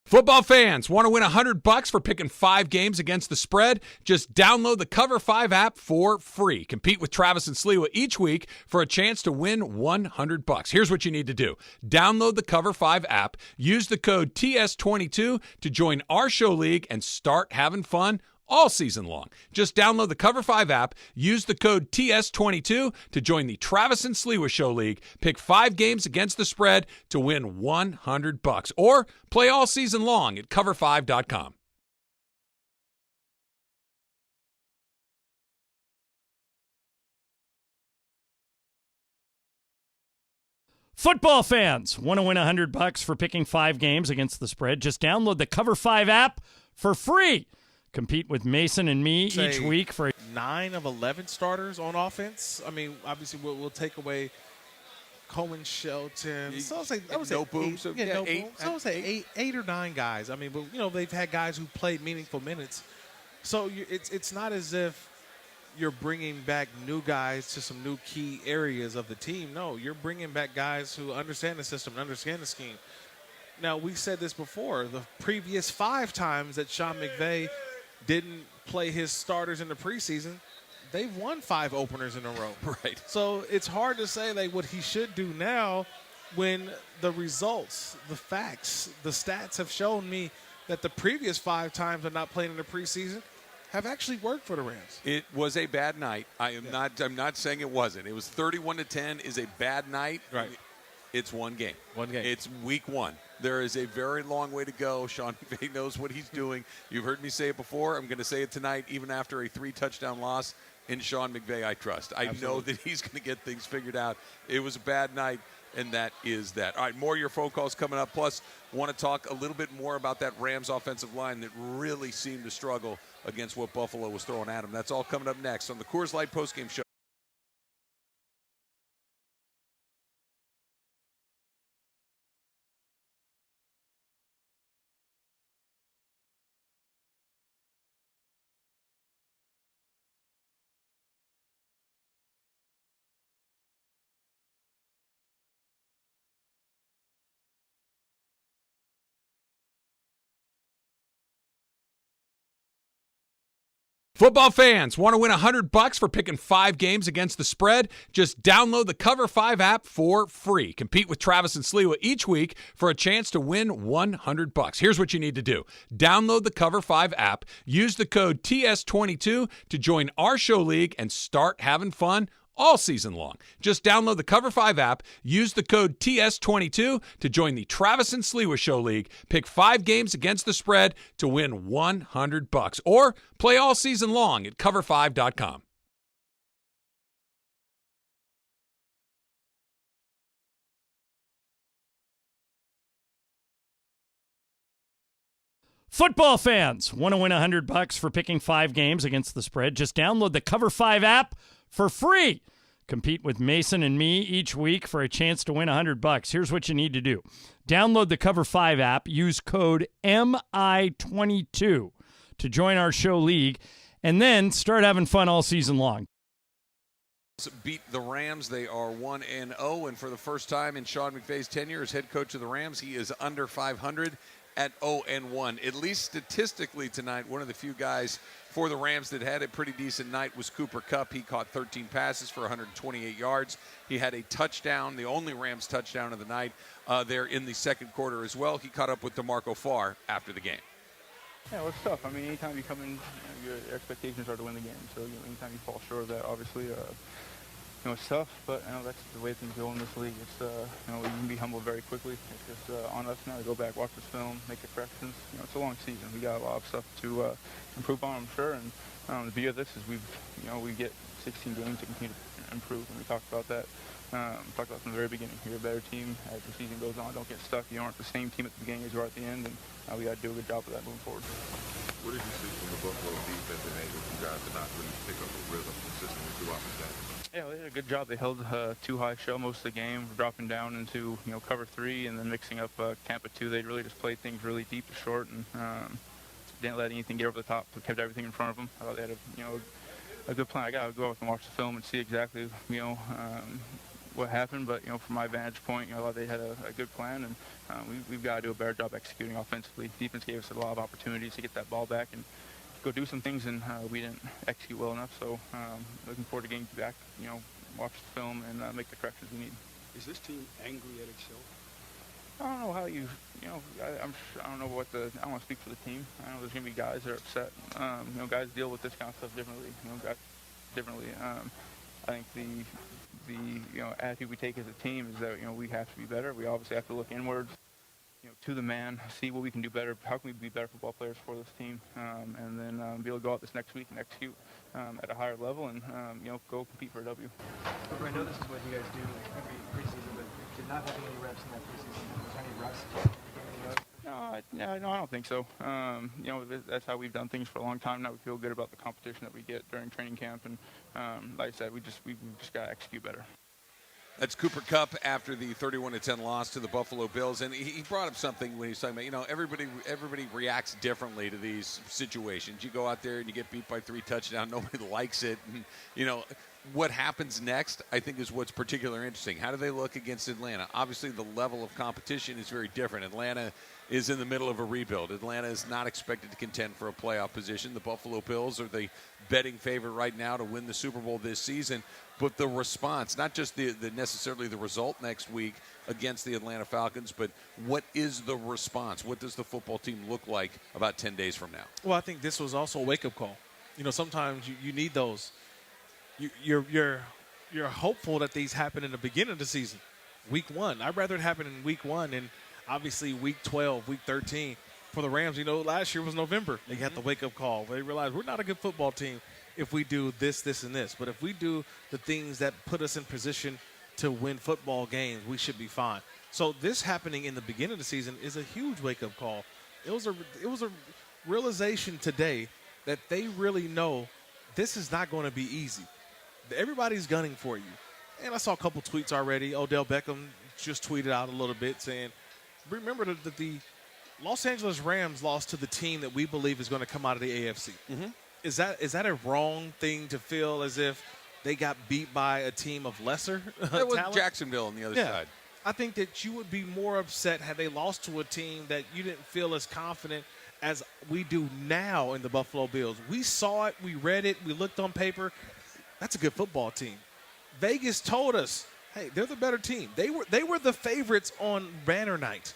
Football fans, want to win $100 for picking 5 games against the spread? Just download the Cover 5 app for free. Compete with Travis and Sliwa each week for a chance to win $100. Here's what you need to do. Download the Cover 5 app, use the code TS22 to join our show league and start having fun all season long. Just download the Cover 5 app, use the code TS22 to join the Travis and Sliwa Show League. Pick 5 games against the spread to win $100. Or play all season long at cover5.com. Football fans, want to win $100 for picking 5 games against the spread? Just download the Cover 5 app for free. Compete with Mason and me each week for 9 of 11 starters on offense. I mean, obviously we'll take away Coleman Shelton. So I would say 8 or 9 guys. I mean, but they've had guys who played meaningful minutes. So it's not as if you're bringing back new guys to some new key areas of the team. No, you're bringing back guys who understand the system, understand the scheme. Now, we said this before. The previous 5 times that Sean McVay didn't play his starters in the preseason, they've won 5 openers in a row. Right. So it's hard to say what he should do now when the results, the facts, the stats have shown me that the previous 5 times of not playing in the preseason have actually worked for the Rams. It was a bad night. I'm not saying it wasn't. It was 31-10 is a bad night. Right. It's one game. One game. It's week 1. There is a very long way to go. Sean McVay knows what he's doing. You've heard me say it before. I'm going to say it tonight, even after a 3-touchdown loss. In Sean McVay, I trust. I know that he's going to get things figured out. It was a bad night, and that is that. All right, more of your phone calls coming up. Plus, want to talk a little bit more about that Rams offensive line that really seemed to struggle against what Buffalo was throwing at them. That's all coming up next on the Coors Light Postgame Show. Football fans, want to win $100 for picking 5 games against the spread? Just download the Cover 5 app for free. Compete with Travis and Sliwa each week for a chance to win $100. Here's what you need to do. Download the Cover 5 app, use the code TS22 to join our show league and start having fun all season long. Just download the Cover 5 app, use the code TS22 to join the Travis and Sliwa Show League, pick 5 games against the spread to win $100, or play all season long at cover5.com. Football fans, want to win $100 for picking 5 games against the spread? Just download the Cover 5 app for free. Compete with Mason and me each week for a chance to win $100. Here's what you need to do. Download the Cover 5 app, use code MI22 to join our show league, and then start having fun all season long. Beat the Rams. They are 1-0, and for the first time in Sean McVay's tenure as head coach of the Rams, he is under 500 at 0-1. At least statistically tonight, one of the few guys for the Rams that had a pretty decent night was Cooper Kupp. He caught 13 passes for 128 yards. He had a touchdown, the only Rams touchdown of the night there in the second quarter as well. He caught up with DeMarco Farr after the game. Yeah, well, it's tough. I mean, anytime you come in, your expectations are to win the game. So anytime you fall short of that, obviously, it's tough. But that's the way things go in this league. It's you can be humbled very quickly. It's just on us now to go back, watch this film, make the corrections. It's a long season. We got a lot of stuff to improve on, I'm sure. And the beauty of this is we get 16 games to continue to improve, and we talked about that. Talked about from the very beginning. You're a better team as the season goes on. Don't get stuck. You aren't the same team at the beginning as you are at the end, and we got to do a good job of that moving forward. What did you see from the Buffalo defense and able for you guys to not really pick up a rhythm consistently throughout the game? Yeah, they did a good job. They held too high shell most of the game, dropping down into cover 3 and then mixing up Tampa 2. They really just played things really deep to short and didn't let anything get over the top. Kept everything in front of them. I thought they had a good plan. I got to go out and watch the film and see exactly what happened, but from my vantage point, I thought they had a good plan, and we've got to do a better job executing offensively. Defense gave us a lot of opportunities to get that ball back and go do some things, and we didn't execute well enough. So looking forward to getting back, watch the film and make the corrections we need. Is this team angry at itself? I don't know how I don't know what I don't want to speak for the team. I know there's going to be guys that are upset. Guys deal with this kind of stuff differently. I think the attitude we take as a team is that we have to be better. We obviously have to look inwards, to the man, see what we can do better. How can we be better football players for this team, and then be able to go out this next week and execute at a higher level and go compete for a W. I know this is what you guys do every preseason, but did not have any reps in that preseason. Was there any rust? No, I don't think so. That's how we've done things for a long time now. We feel good about the competition that we get during training camp, and like I said, we've just got to execute better. That's Cooper Kupp after the 31-10 loss to the Buffalo Bills, and he brought up something when he was talking about, everybody reacts differently to these situations. You go out there and you get beat by 3 touchdowns, nobody likes it, and what happens next, I think, is what's particularly interesting. How do they look against Atlanta? Obviously, the level of competition is very different. Atlanta is in the middle of a rebuild. Atlanta is not expected to contend for a playoff position. The Buffalo Bills are the betting favorite right now to win the Super Bowl this season. But the response, not just the necessarily the result next week against the Atlanta Falcons, but what is the response? What does the football team look like about 10 days from now? Well, I think this was also a wake-up call. Sometimes you need those. You're hopeful that these happen in the beginning of the season, week 1. I'd rather it happen in week 1 and obviously week 12, week 13. For the Rams, last year was November. They got the wake-up call. They realized we're not a good football team if we do this, this, and this. But if we do the things that put us in position to win football games, we should be fine. So this happening in the beginning of the season is a huge wake-up call. It was a realization today that they really know this is not going to be easy. Everybody's gunning for you. And I saw a couple tweets already. Odell Beckham just tweeted out a little bit saying, remember that the Los Angeles Rams lost to the team that we believe is going to come out of the AFC. Mm-hmm. Is that a wrong thing to feel as if they got beat by a team of lesser That was talent? Jacksonville on the other side. I think that you would be more upset had they lost to a team that you didn't feel as confident as we do now in the Buffalo Bills. We saw it, we read it, we looked on paper. That's a good football team. Vegas told us, hey, they're the better team. They were the favorites on banner night.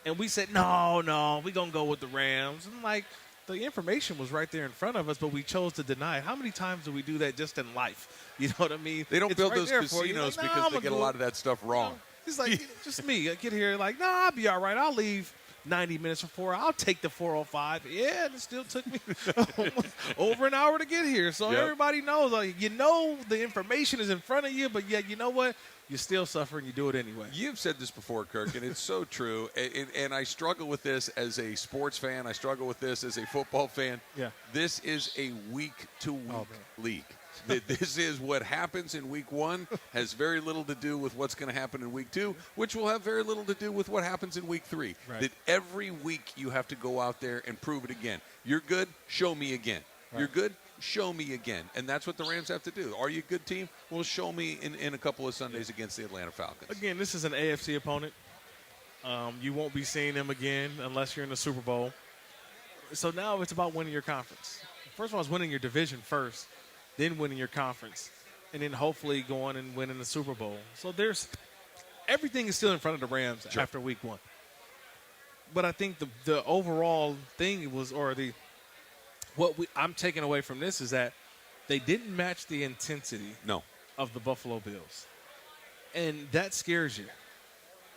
And we said, no, we're going to go with the Rams. And like, the information was right there in front of us, but we chose to deny it. How many times do we do that just in life? You know what I mean? They don't It's build right those there for you. casinos Like, because they get a lot of that stuff wrong. It's like, just me. I get here like, I'll be all right. I'll leave 90 minutes before. I'll take the 405. Yeah, and it still took me over an hour to get here. So everybody knows, like, the information is in front of you, but yet, you know what? You're still suffering. You do it anyway. You've said this before, Kirk, and it's so true. And I struggle with this as a sports fan. I struggle with this as a football fan. Yeah. This is a week-to-week league. This is what happens in week 1 has very little to do with what's going to happen in week 2, which will have very little to do with what happens in week 3. Right. That every week you have to go out there and prove it again. You're good, show me again. Right. You're good, show me again. And that's what the Rams have to do. Are you a good team? Well, show me in a couple of Sundays against the Atlanta Falcons. Again, this is an AFC opponent. You won't be seeing them again unless you're in the Super Bowl. So now it's about winning your conference. First of all, it's winning your division first, then winning your conference, and then hopefully going and winning the Super Bowl. So everything is still in front of the Rams after week 1. But I think the overall thing was, I'm taking away from this is that they didn't match the intensity of the Buffalo Bills. And that scares you.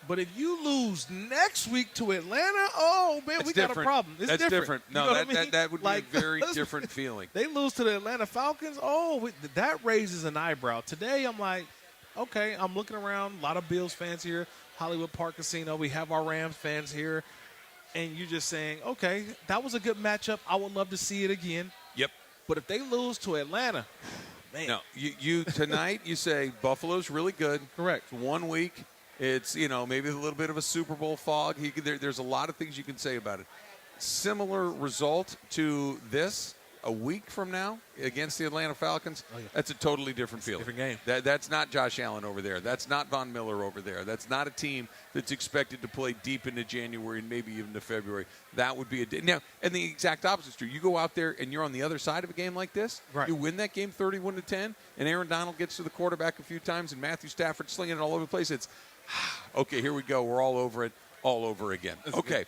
But if you lose next week to Atlanta, we got a problem. It's That's different. You No, know what I mean? that would be a very different feeling. They lose to the Atlanta Falcons. That raises an eyebrow. Today, I'm like, okay, I'm looking around. A lot of Bills fans here. Hollywood Park Casino. We have our Rams fans here. And you're just saying, okay, that was a good matchup. I would love to see it again. Yep. But if they lose to Atlanta, man. No, you tonight you say Buffalo's really good. Correct. It's 1 week. It's, maybe a little bit of a Super Bowl fog. There's a lot of things you can say about it. Similar result to this a week from now against the Atlanta Falcons. That's a totally different feeling. Different game. That's not Josh Allen over there. That's not Von Miller over there. That's not a team that's expected to play deep into January and maybe even to February. That would be now. And the exact opposite is true. You go out there and you're on the other side of a game like this. Right. You win that game 31-10, and Aaron Donald gets to the quarterback a few times, and Matthew Stafford slinging it all over the place. It's okay. Here we go. We're all over it, all over again. Okay.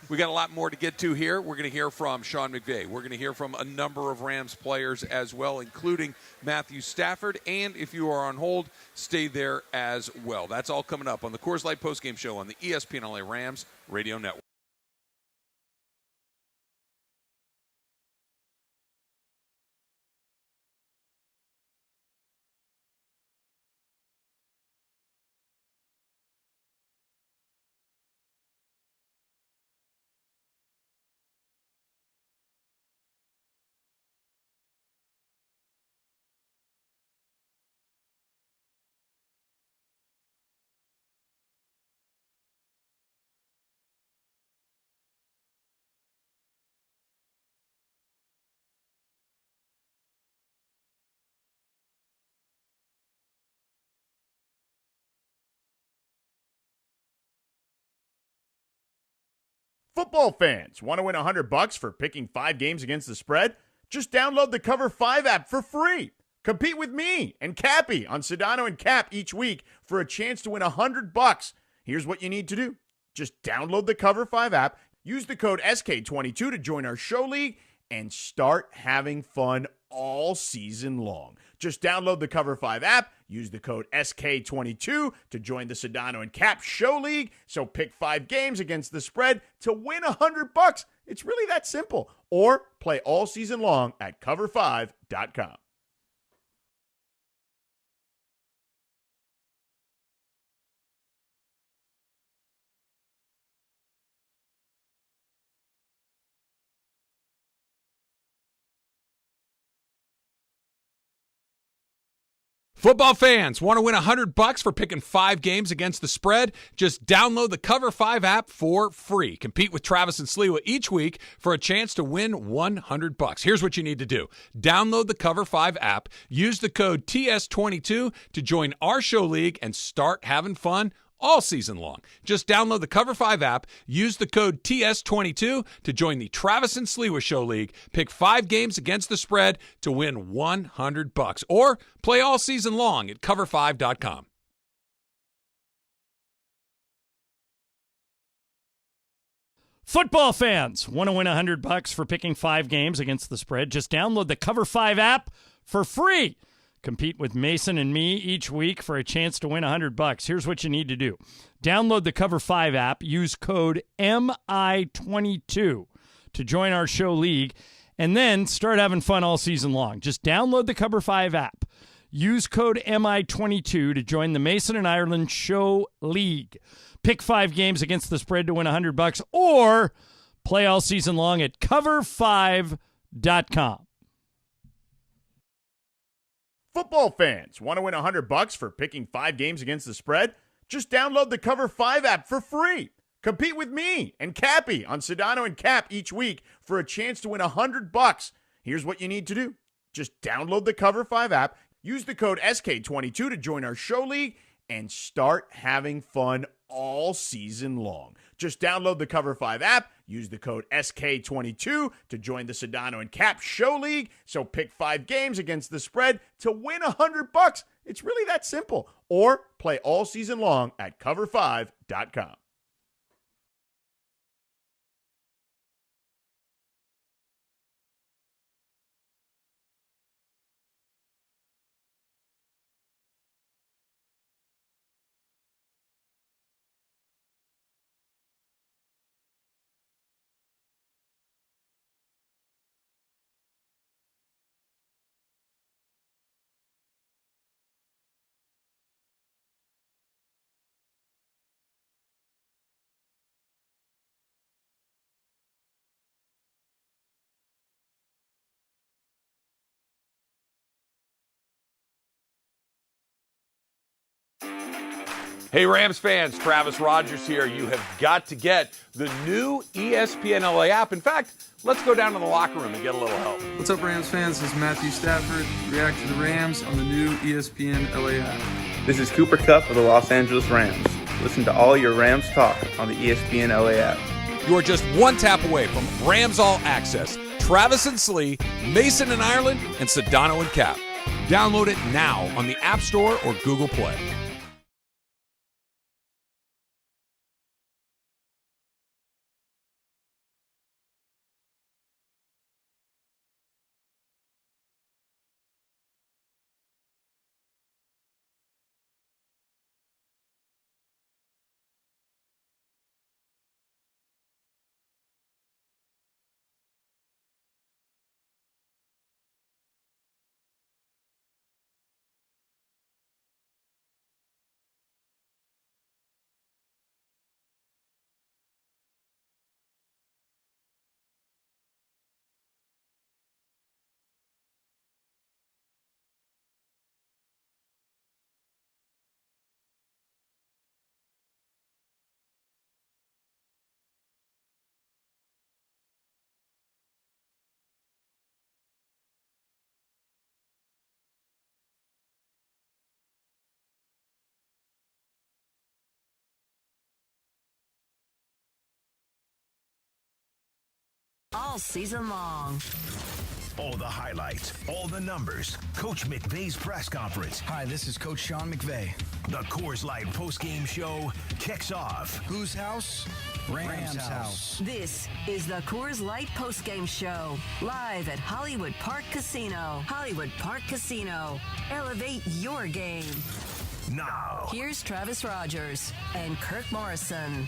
We got a lot more to get to here. We're going to hear from Sean McVay. We're going to hear from a number of Rams players as well, including Matthew Stafford. And if you are on hold, stay there as well. That's all coming up on the Coors Light Postgame Show on the ESPN LA Rams Radio Network. Football fans, want to win $100 for picking 5 games against the spread? Just download the Cover 5 app for free. Compete with me and Cappy on Sedano and Cap each week for a chance to win $100. Here's what you need to do. Just download the Cover 5 app, use the code SK22 to join our show league, and start having fun all season long. Just download the Cover 5 app, use the code SK22 to join the Sedano and Cap Show League. So pick 5 games against the spread to win $100. It's really that simple. Or play all season long at cover5.com. Football fans, want to win $100 for picking 5 games against the spread? Just download the Cover 5 app for free. Compete with Travis and Sliwa each week for a chance to win $100. Here's what you need to do. Download the Cover 5 app, use the code TS22 to join our show league, and start having fun all season long. Just download the Cover 5 app, use the code TS22 to join the Travis and Sliwa Show League. Pick 5 games against the spread to win $100. Or play all season long at cover5.com. Football fans, want to win $100 for picking 5 games against the spread? Just download the Cover 5 app for free. Compete with Mason and me each week for a chance to win $100. Here's what you need to do. Download the Cover 5 app, use code MI22 to join our show league, and then start having fun all season long. Just download the Cover 5 app. Use code MI22 to join the Mason and Ireland Show League. Pick 5 games against the spread to win $100, or play all season long at cover5.com. Football fans, want to win $100 for picking 5 games against the spread? Just download the Cover 5 app for free. Compete with me and Cappy on Sedano and Cap each week for a chance to win $100. Here's what you need to do. Just download the Cover 5 app, use the code SK22 to join our show league, and start having fun all season long. Just download the Cover 5 app, use the code SK22 to join the Sedano and Cap Show League. So pick 5 games against the spread to win $100. It's really that simple. Or play all season long at cover5.com. Hey, Rams fans, Travis Rodgers here. You have got to get the new ESPN LA app. In fact, let's go down to the locker room and get a little help. What's up, Rams fans? This is Matthew Stafford. React to the Rams on the new ESPN LA app. This is Cooper Kupp of the Los Angeles Rams. Listen to all your Rams talk on the ESPN LA app. You are just one tap away from Rams All Access. Travis and Slee, Mason and Ireland, and Sedano and Cap. Download it now on the App Store or Google Play. All season long. All the highlights, all the numbers. Coach McVay's press conference. Hi, this is Coach Sean McVay. The Coors Light postgame show kicks off. Whose house? Rams house. This is the Coors Light postgame show, live at Hollywood Park Casino. Hollywood Park Casino. Elevate your game. Now, here's Travis Rodgers and Kirk Morrison.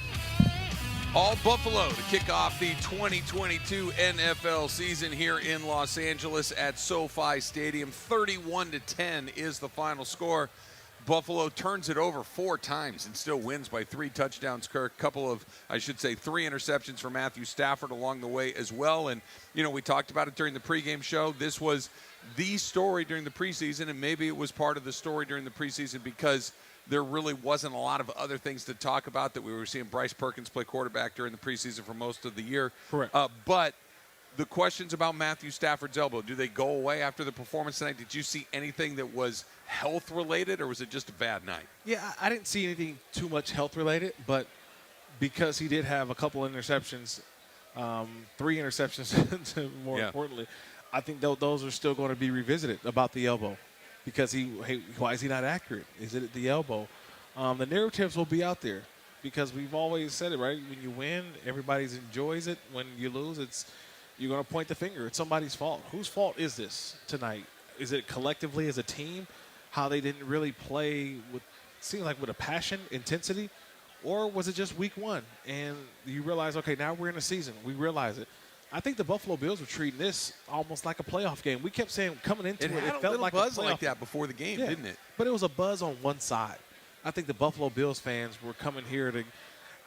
All Buffalo to kick off the 2022 NFL season here in Los Angeles at SoFi Stadium. 31-10 is the final score. Buffalo turns it over 4 times and still wins by 3 touchdowns, Kirk. Couple of, I should say, 3 interceptions for Matthew Stafford along the way as well. And, you know, we talked about it during the pregame show. This was the story during the preseason, and maybe it was part of the story during the preseason because there really wasn't a lot of other things to talk about, that we were seeing Bryce Perkins play quarterback during the preseason for most of the year. Correct. But the questions about Matthew Stafford's elbow, do they go away after the performance tonight? Did you see anything that was health-related, or was it just a bad night? Yeah, I didn't see anything too much health-related, but because he did have a couple interceptions, 3 interceptions more importantly, I think those are still going to be revisited about the elbow because why is he not accurate? Is it at the elbow? The narratives will be out there because we've always said it, right? When you win, everybody enjoys it. When you lose, you're going to point the finger. It's somebody's fault. Whose fault is this tonight? Is it collectively as a team, how they didn't really play seemed like with a passion, intensity, or was it just week one and you realize, okay, now we're in a season. We realize it. I think the Buffalo Bills were treating this almost like a playoff game. We kept saying coming into it, it felt like a buzz playoff like that before the game, didn't it? But it was a buzz on one side. I think the Buffalo Bills fans were coming here to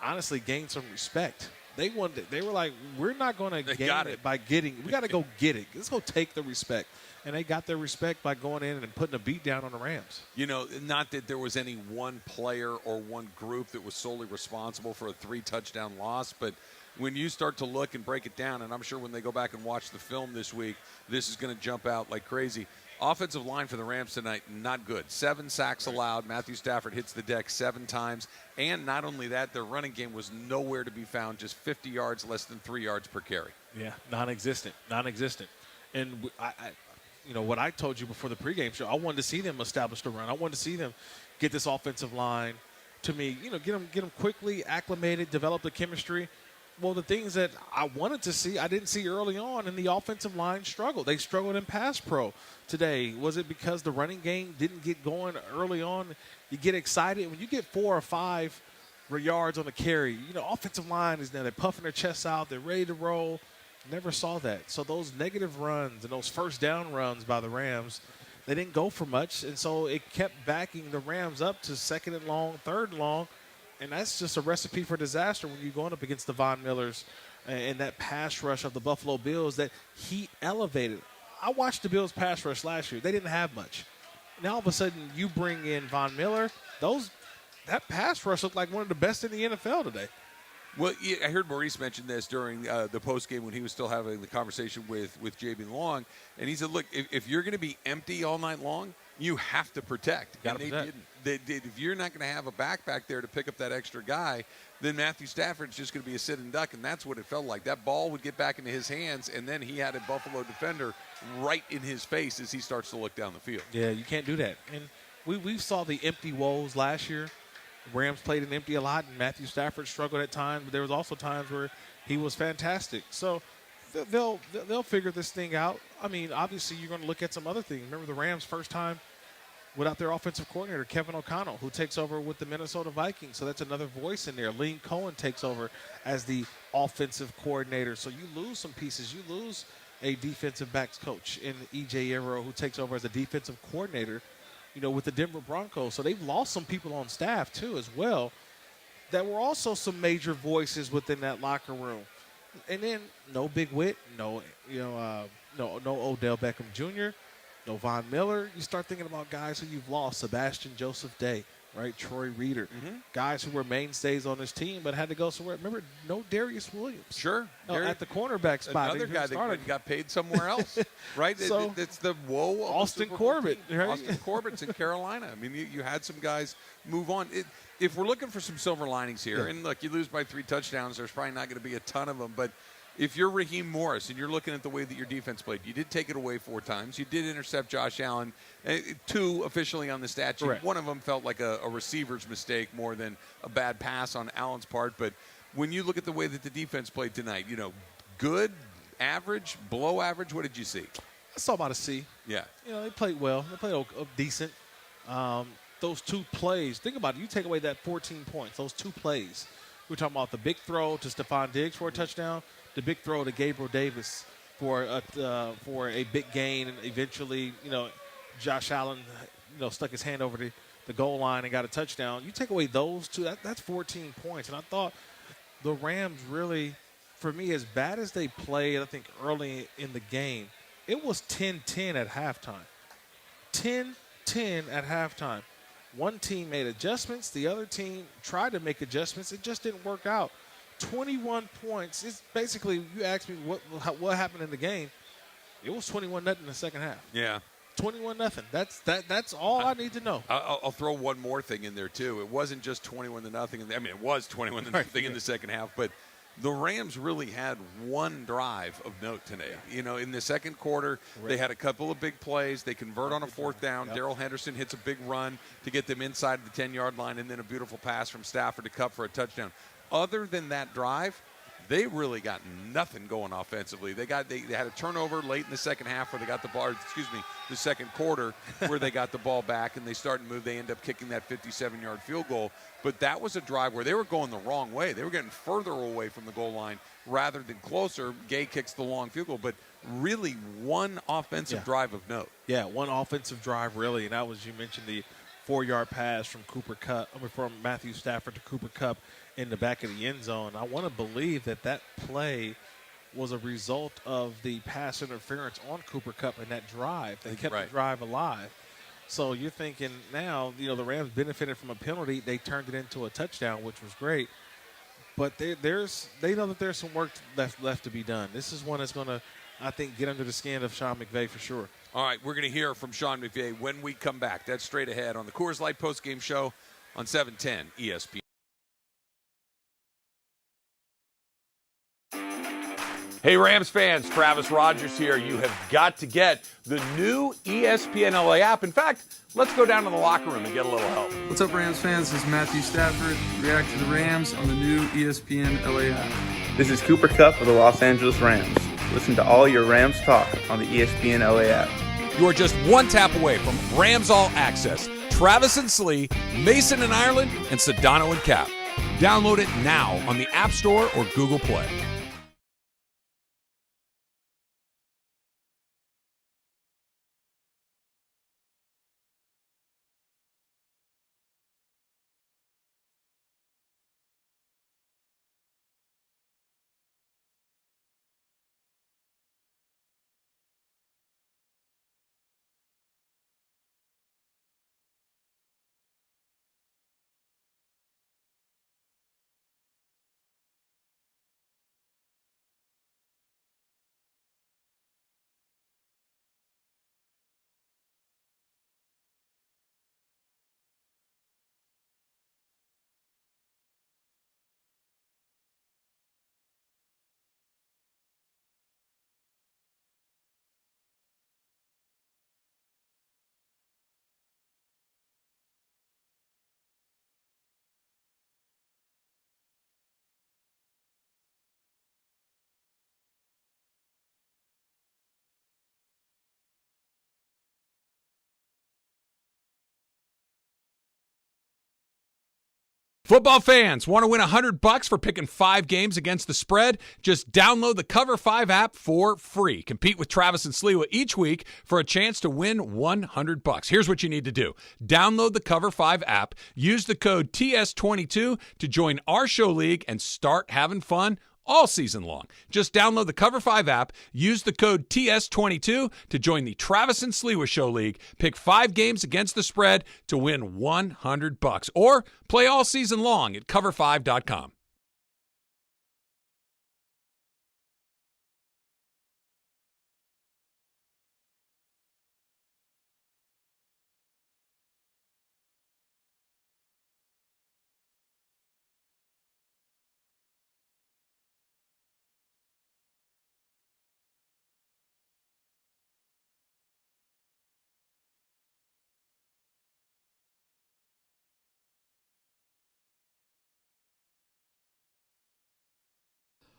honestly gain some respect. They were like, we're not going to gain it by getting. We got to go get it. Let's go take the respect. And they got their respect by going in and putting a beat down on the Rams. You know, not that there was any one player or one group that was solely responsible for a 3-touchdown loss, but when you start to look and break it down, and I'm sure when they go back and watch the film this week, this is going to jump out like crazy. Offensive line for the Rams tonight, not good. 7 sacks allowed. Matthew Stafford hits the deck 7 times. And not only that, their running game was nowhere to be found, just 50 yards, less than 3 yards per carry. Yeah, non-existent. And what I told you before the pregame show, I wanted to see them establish the run. I wanted to see them get this offensive line to me, get them quickly acclimated, develop the chemistry. Well, the things that I wanted to see, I didn't see early on, and the offensive line struggled. They struggled in pass pro today. Was it because the running game didn't get going early on? You get excited. When you get 4 or 5 yards on a carry, offensive line is there. They're puffing their chests out. They're ready to roll. Never saw that. So those negative runs and those first down runs by the Rams, they didn't go for much. And so it kept backing the Rams up to 2nd and long, 3rd and long. And that's just a recipe for disaster when you're going up against the Von Millers and that pass rush of the Buffalo Bills that he elevated. I watched the Bills pass rush last year. They didn't have much. Now all of a sudden you bring in Von Miller. That pass rush looked like one of the best in the NFL today. Well, I heard Maurice mention this during the postgame when he was still having the conversation with J.B. Long, and he said, look, if you're going to be empty all night long, you have to protect. And they didn't. If you're not going to have a back there to pick up that extra guy, then Matthew Stafford's just going to be a sit and duck, and that's what it felt like. That ball would get back into his hands, and then he had a Buffalo defender right in his face as he starts to look down the field. Yeah, you can't do that. And we saw the empty woes last year. Rams played an empty a lot, and Matthew Stafford struggled at times, but there was also times where he was fantastic. So they'll figure this thing out. I mean, obviously you're going to look at some other things. Remember the Rams' first time without their offensive coordinator, Kevin O'Connell, who takes over with the Minnesota Vikings. So that's another voice in there. Liam Cohen takes over as the offensive coordinator. So you lose some pieces. You lose a defensive backs coach in E.J. Arrow, who takes over as a defensive coordinator, with the Denver Broncos. So they've lost some people on staff, too, as well, that were also some major voices within that locker room. And then no Big Whit, no Odell Beckham Jr., no Von Miller. You start thinking about guys who you've lost, Sebastian Joseph Day, right? Troy Reader, guys who were mainstays on this team but had to go somewhere. Remember, no Darius Williams. Sure. At the cornerback spot. Another guy that got paid somewhere else, right? So, it's the woe of Austin Corbett. Right? Austin Corbett's in Carolina. I mean, you had some guys move on. If we're looking for some silver linings here, and look, you lose by 3 touchdowns, there's probably not going to be a ton of them, but if you're Raheem Morris and you're looking at the way that your defense played, you did take it away 4 times. You did intercept Josh Allen, 2 officially on the stat sheet. Correct. One of them felt like a receiver's mistake more than a bad pass on Allen's part. But when you look at the way that the defense played tonight, good, average, below average, what did you see? I saw about a C. Yeah. They played well. They played decent. Those 2 plays, think about it. You take away that 14 points, those 2 plays. We're talking about the big throw to Stephon Diggs for a touchdown, the big throw to Gabriel Davis for a big gain, and eventually, Josh Allen, stuck his hand over the goal line and got a touchdown. You take away those 2, that's 14 points. And I thought the Rams really, for me, as bad as they played, I think early in the game, it was 10-10 at halftime. 10-10 at halftime. One team made adjustments. The other team tried to make adjustments. It just didn't work out. 21 points. It's basically, you asked me what happened in the game. It was 21-0 in the second half. Yeah. 21-0. That's all I need to know. I'll throw one more thing in there too. It wasn't just 21-0. I mean, it was 21-0 in the second half, but the Rams really had one drive of note today. You know, in the second quarter, they had a couple of big plays. They convert on a fourth down. Darrell Henderson hits a big run to get them inside the 10-yard line, and then a beautiful pass from Stafford to Kupp for a touchdown. Other than that drive, they really got nothing going offensively. They had a turnover late in the second half where they got the ball, the second quarter where they got the ball back and they start to move. They end up kicking that 57-yard field goal. But that was a drive where they were going the wrong way. They were getting further away from the goal line rather than closer. Gay kicks the long field goal. But really one offensive drive of note. Yeah, one offensive drive really, and that was, you mentioned the 4-yard pass from from Matthew Stafford to Cooper Kupp in the back of the end zone. I want to believe that play was a result of the pass interference on Cooper Kupp in that drive. They kept the drive alive. So you're thinking now, the Rams benefited from a penalty. They turned it into a touchdown, which was great. But they know that there's some work left to be done. This is one that's going to, I think, get under the skin of Sean McVay for sure. All right, we're going to hear from Sean McVay when we come back. That's straight ahead on the Coors Light postgame show on 710 ESPN. Hey, Rams fans, Travis Rodgers here. You have got to get the new ESPN LA app. In fact, let's go down to the locker room and get a little help. What's up, Rams fans? This is Matthew Stafford. React to the Rams on the new ESPN LA app. This is Cooper Kupp of the Los Angeles Rams. Listen to all your Rams talk on the ESPN LA app. You are just one tap away from Rams All Access. Travis and Slee, Mason and Ireland, and Sedano and Cap. Download it now on the App Store or Google Play. Football fans, want to win $100 for picking 5 games against the spread? Just download the Cover 5 app for free. Compete with Travis and Sliwa each week for a chance to win $100. Here's what you need to do. Download the Cover 5 app, use the code TS22 to join our show league and start having fun all season long. Just download the Cover 5 app, use the code TS22 to join the Travis and Sliwa Show League, pick 5 games against the spread to win $100, or play all season long at cover5.com.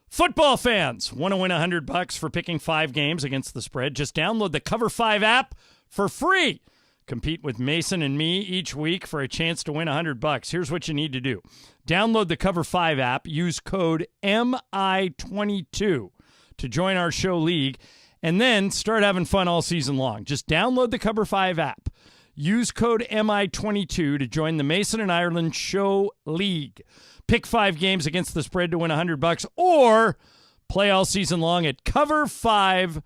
Football fans, want to win $100 for picking 5 games against the spread? Just download the Cover 5 app for free. Compete with Mason and me each week for a chance to win $100. Here's what you need to do. Download the Cover 5 app, use code MI22 to join our show league, and then start having fun all season long. Just download the Cover 5 app. Use code MI22 to join the Mason and Ireland Show League. Pick 5 games against the spread to win $100, or play all season long at cover5.com.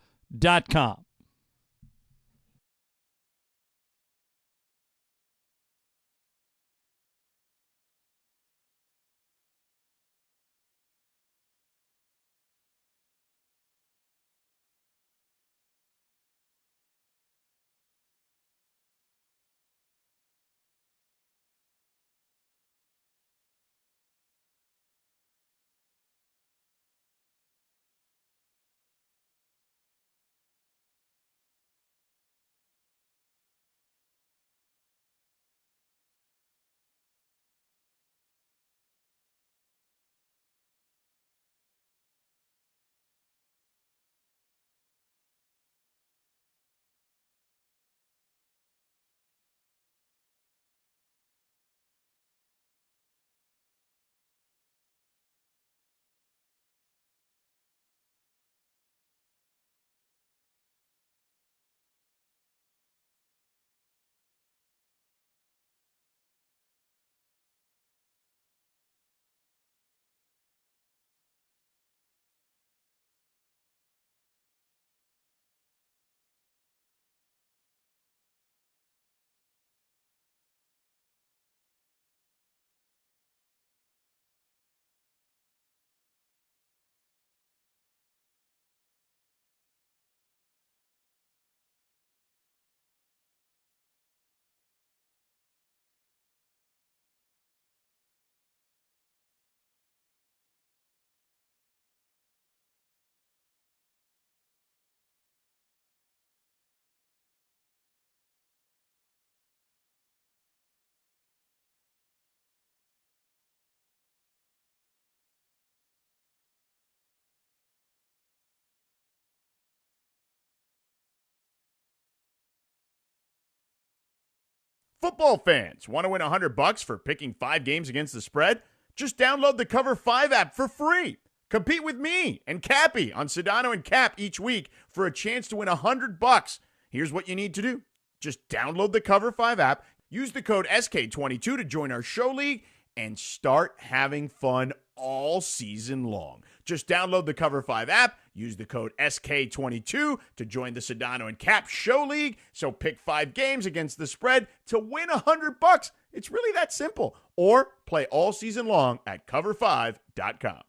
Football fans, want to win $100 for picking 5 games against the spread? Just download the Cover 5 app for free. Compete with me and Cappy on Sedano and Cap each week for a chance to win $100. Here's what you need to do. Just download the Cover 5 app, use the code SK22 to join our show league, and start having fun all season long. Just download the Cover 5 app, use the code SK22 to join the Sedano and Cap Show League. So pick 5 games against the spread to win $100. It's really that simple. Or play all season long at cover5.com.